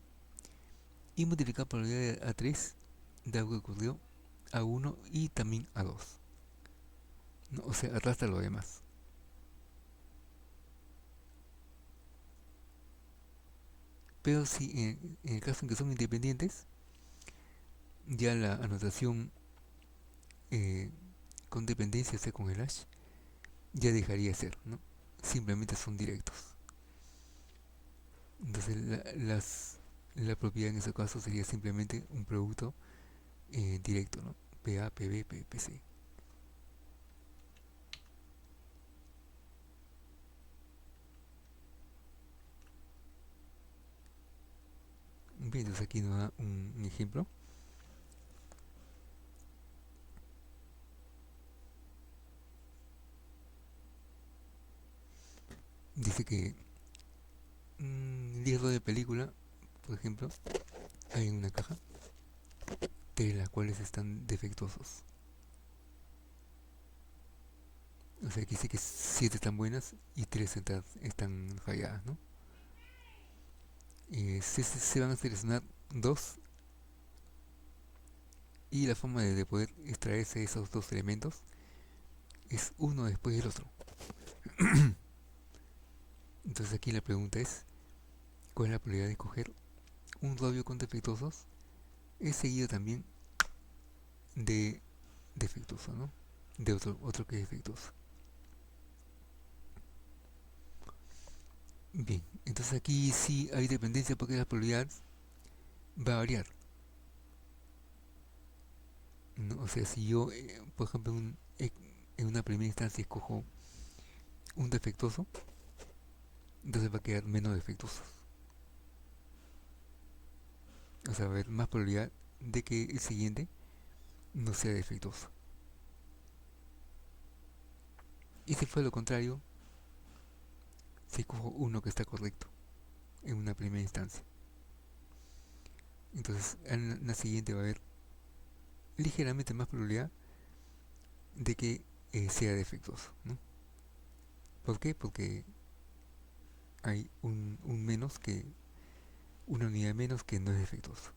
y multiplicado por la probabilidad de A3 dado que ocurrió A1 y también A2, ¿no? O sea, arrastra lo demás. Pero si en el caso en que son independientes, ya la anotación eh, con dependencia, o sea, con el hash, ya dejaría de ser, ¿no? Simplemente son directos. Entonces la propiedad en ese caso sería simplemente un producto directo, ¿no? PA, PB, PPC. Bien, entonces aquí nos da un ejemplo. Dice que 10 rollos de película, por ejemplo, hay en una caja, de las cuales están defectuosos. O sea, aquí dice que 7 están buenas y 3 están falladas, ¿no? Se van a seleccionar 2 y la forma de poder extraerse esos dos elementos es uno después del otro. Entonces aquí la pregunta es, ¿cuál es la probabilidad de escoger un rollo con defectuosos? Es seguido también de defectuoso, ¿no? De otro que es defectuoso. Bien, entonces aquí sí hay dependencia porque la probabilidad va a variar, ¿no? O sea, si yo, por ejemplo, en una primera instancia escojo un defectuoso, entonces va a quedar menos defectuoso. O sea, va a haber más probabilidad de que el siguiente no sea defectuoso. Y si fue lo contrario, si escojo uno que está correcto en una primera instancia, entonces en la siguiente va a haber ligeramente más probabilidad de que sea defectuoso, ¿no? ¿Por qué? Porque hay un menos que, una unidad menos que no es defectuoso,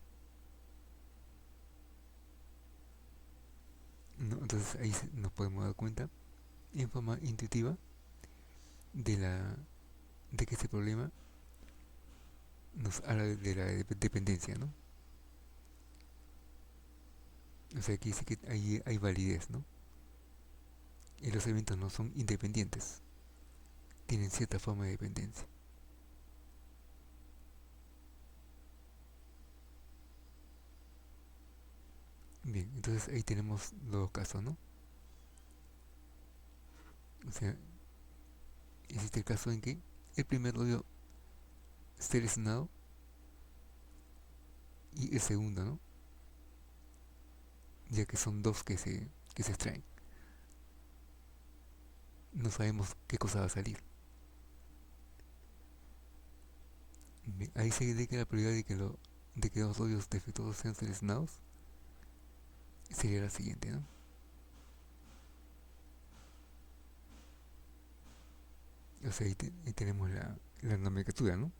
¿no? Entonces ahí nos podemos dar cuenta en forma intuitiva de de que este problema nos habla de la dependencia, ¿no? O sea, aquí dice que hay validez, ¿no? Y los eventos no son independientes, tienen cierta forma de dependencia. Bien, entonces ahí tenemos los dos casos, ¿no? O sea, existe el caso en que el primer rollo seleccionado y el segundo, ¿no? Ya que son dos que se extraen. No sabemos qué cosa va a salir. Bien, ahí se ve que la probabilidad de que los rollos defectuosos sean seleccionados sería la siguiente, ¿no? O sea, ahí tenemos la nomenclatura, ¿no?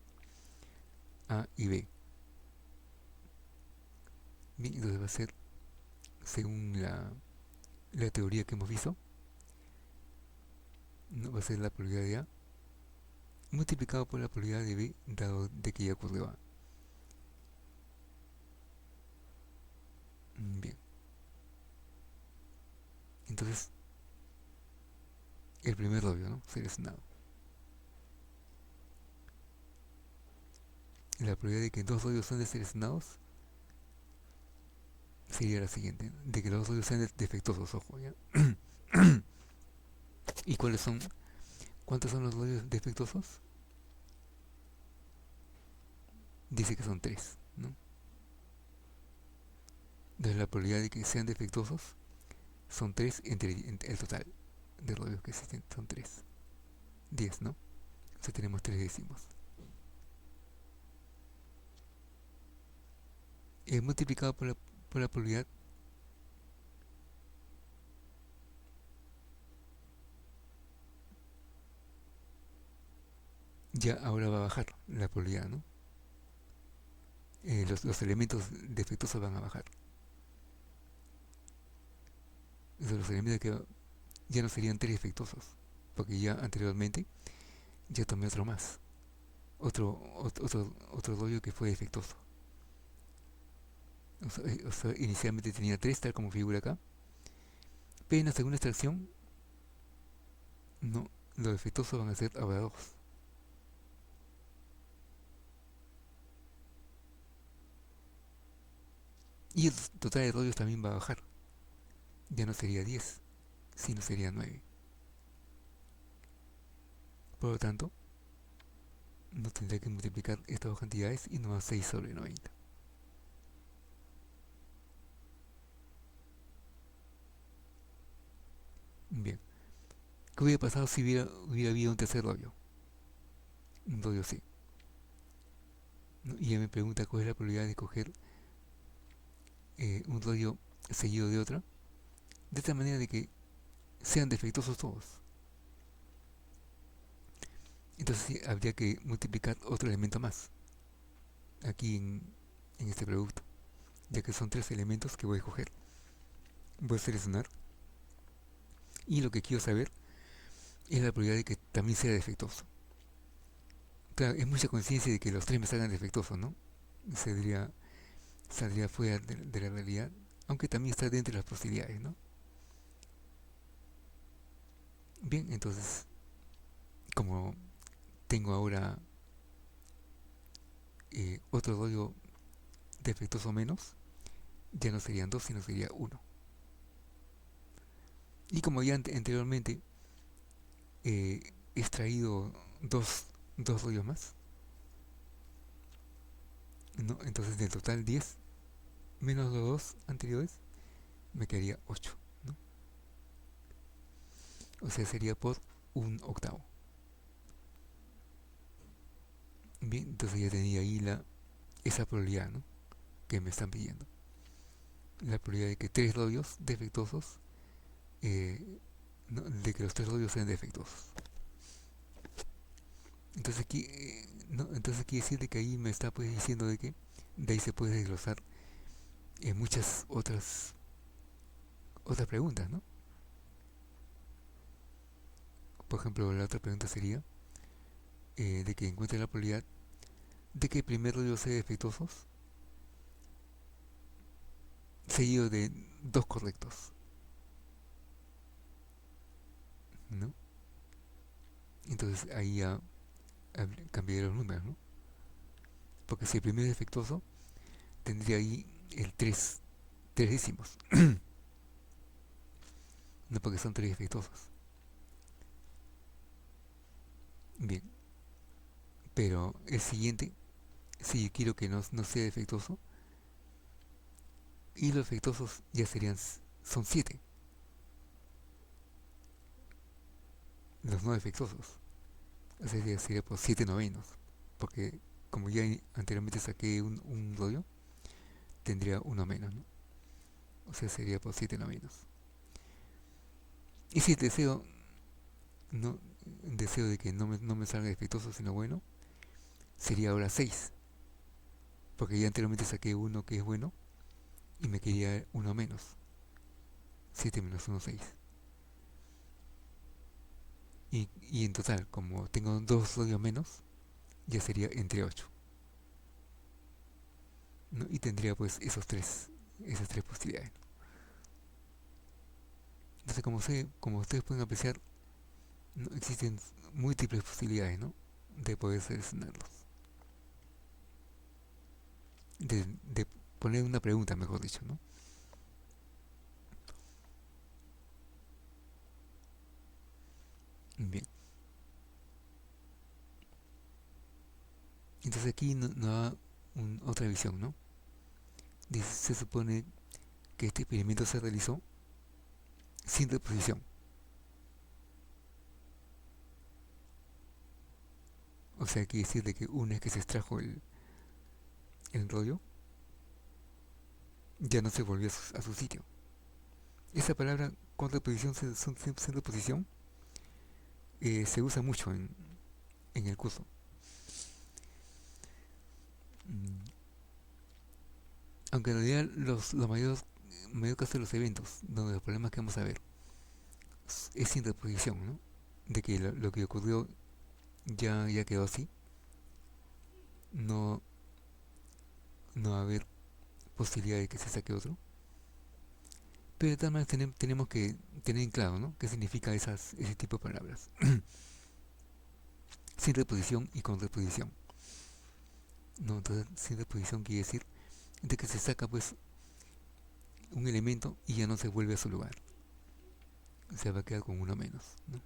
A y B. Bien, entonces va a ser, según la teoría que hemos visto, ¿no? Va a ser la probabilidad de A multiplicado por la probabilidad de B dado de que ya ocurrió A. Bien, entonces el primer rollo, ¿no? Seleccionado. La probabilidad de que dos rollos sean deseleccionados sería la siguiente, de que los dos rollos sean defectuosos, ojo, ¿ya? ¿Y cuáles son? ¿Cuántos son los rollos defectuosos? Dice que son tres, ¿no? Entonces la probabilidad de que sean defectuosos son 3 entre el total de rollos que existen, son 3 10, ¿no? O sea, tenemos 3 décimos. Multiplicado por la probabilidad, ya ahora va a bajar la probabilidad, ¿no? Los elementos defectuosos van a bajar. Entonces, los elementos que ya no serían 3 defectuosos, porque ya anteriormente ya tomé otro más, otro rollo que fue defectuoso. O sea, inicialmente tenía 3 tal como figura acá, pero en la segunda extracción, no, los defectuosos van a ser ahora 2. Y el total de rollos también va a bajar. Ya no sería 10, sino sería 9. Por lo tanto, no tendría que multiplicar estas dos cantidades y no a 6 sobre 90. Bien, ¿qué hubiera pasado si hubiera habido un tercer rollo? Un rollo C, ¿no? Y ella me pregunta cuál es la probabilidad de coger un rollo seguido de otra, de esta manera de que sean defectuosos todos. Entonces sí, habría que multiplicar otro elemento más aquí en este producto, ya que son 3 elementos que voy a escoger. Voy a seleccionar y lo que quiero saber es la probabilidad de que también sea defectuoso. Claro, es mucha conciencia de que los 3 me salgan defectuosos, ¿no? Saldría fuera de la realidad, aunque también está dentro de las posibilidades, ¿no? Bien, entonces, como tengo ahora otro rollo defectuoso menos, ya no serían 2, sino sería 1. Y como ya anteriormente he extraído dos rollos más, ¿no? Entonces del total 10 menos los 2 anteriores me quedaría 8, ¿no? O sea, sería por un octavo. Bien, entonces ya tenía ahí esa probabilidad, ¿no? Que me están pidiendo. La probabilidad de que 3 rollos defectuosos, ¿no? De que los 3 rollos sean defectuosos. Entonces aquí, ¿no? Entonces quiere decir de que ahí me está pues diciendo de que de ahí se puede desglosar muchas otras preguntas, ¿no? Por ejemplo, la otra pregunta sería de que encuentre la probabilidad de que el primer rollo sea defectuosos seguido de 2 correctos, ¿no? Entonces ahí ya cambiaría los números, ¿no? Porque si el primero es defectuoso, tendría ahí el 3 décimos, no porque son 3 defectuosos. Bien, pero el siguiente, si yo quiero que no sea defectuoso, y los defectuosos ya son 7, los no defectuosos. O sea, ya sería por 7 novenos, porque como ya anteriormente saqué un rollo, tendría uno menos, ¿no? O sea, sería por 7 novenos. Y si el no, deseo de que no me salga defectuoso, sino bueno, sería ahora 6, porque ya anteriormente saqué uno que es bueno y me quería uno menos. 7 menos uno 6. Y en total, como tengo 2 rollos menos, ya sería entre 8, ¿no? Y tendría pues esas tres posibilidades. Entonces, como ustedes pueden apreciar, no existen múltiples posibilidades, ¿no? De poder seleccionarlos. De poner una pregunta, mejor dicho, ¿no? Bien. Entonces aquí nos da otra visión, ¿no? Dice, se supone que este experimento se realizó sin reposición. O sea, quiere decir de que una vez que se extrajo el rollo, ya no se volvió a su sitio. Esa palabra con reposición, sin reposición, se usa mucho en el curso. Mm, Aunque en realidad los mayor caso de los eventos, donde los problemas que vamos a ver es sin reposición, ¿no? De que lo que ocurrió ya quedó así, no, no va a haber posibilidad de que se saque otro. Pero de todas maneras tenemos que tener en claro, ¿no? ¿Qué significa ese tipo de palabras? Sin reposición y con reposición. ¿No? Entonces, sin reposición quiere decir de que se saca pues un elemento y ya no se vuelve a su lugar. Se va a quedar con uno menos, ¿no?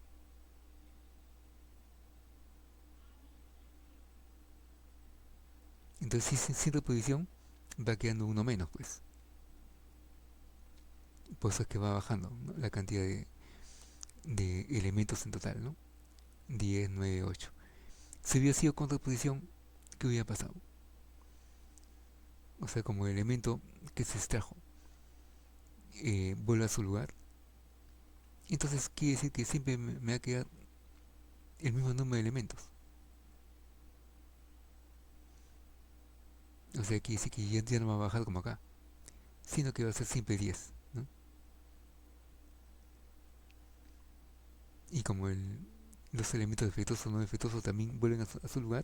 Entonces, si sin reposición va quedando uno menos, pues. Por eso es que va bajando, ¿no? La cantidad de elementos en total, ¿no? 10, 9, 8. Si hubiera sido con reposición, ¿qué hubiera pasado? O sea, como el elemento que se extrajo vuelve a su lugar, entonces quiere decir que siempre me va a quedar el mismo número de elementos. O sea, quiere decir que ya no va a bajar como acá, sino que va a ser siempre 10, ¿no? Y como los elementos defectuosos o no defectuosos también vuelven a su lugar,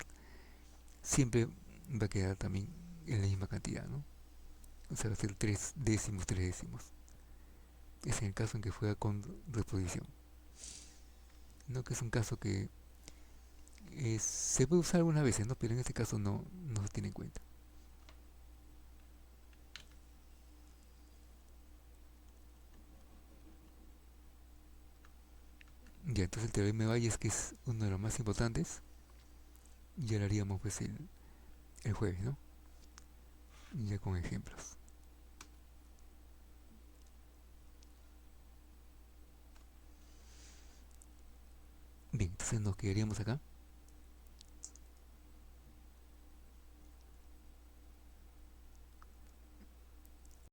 siempre va a quedar también en la misma cantidad, ¿no? O sea, va a ser 3 décimos, 3 décimos. Es en el caso en que fuera con reposición. ¿No? Que es un caso que se puede usar algunas veces, ¿no? Pero en este caso no se tiene en cuenta. Ya, entonces el teorema de Bayes, que es uno de los más importantes, ya lo haríamos pues el jueves, ¿no? Ya con ejemplos. Bien, entonces nos quedaríamos acá.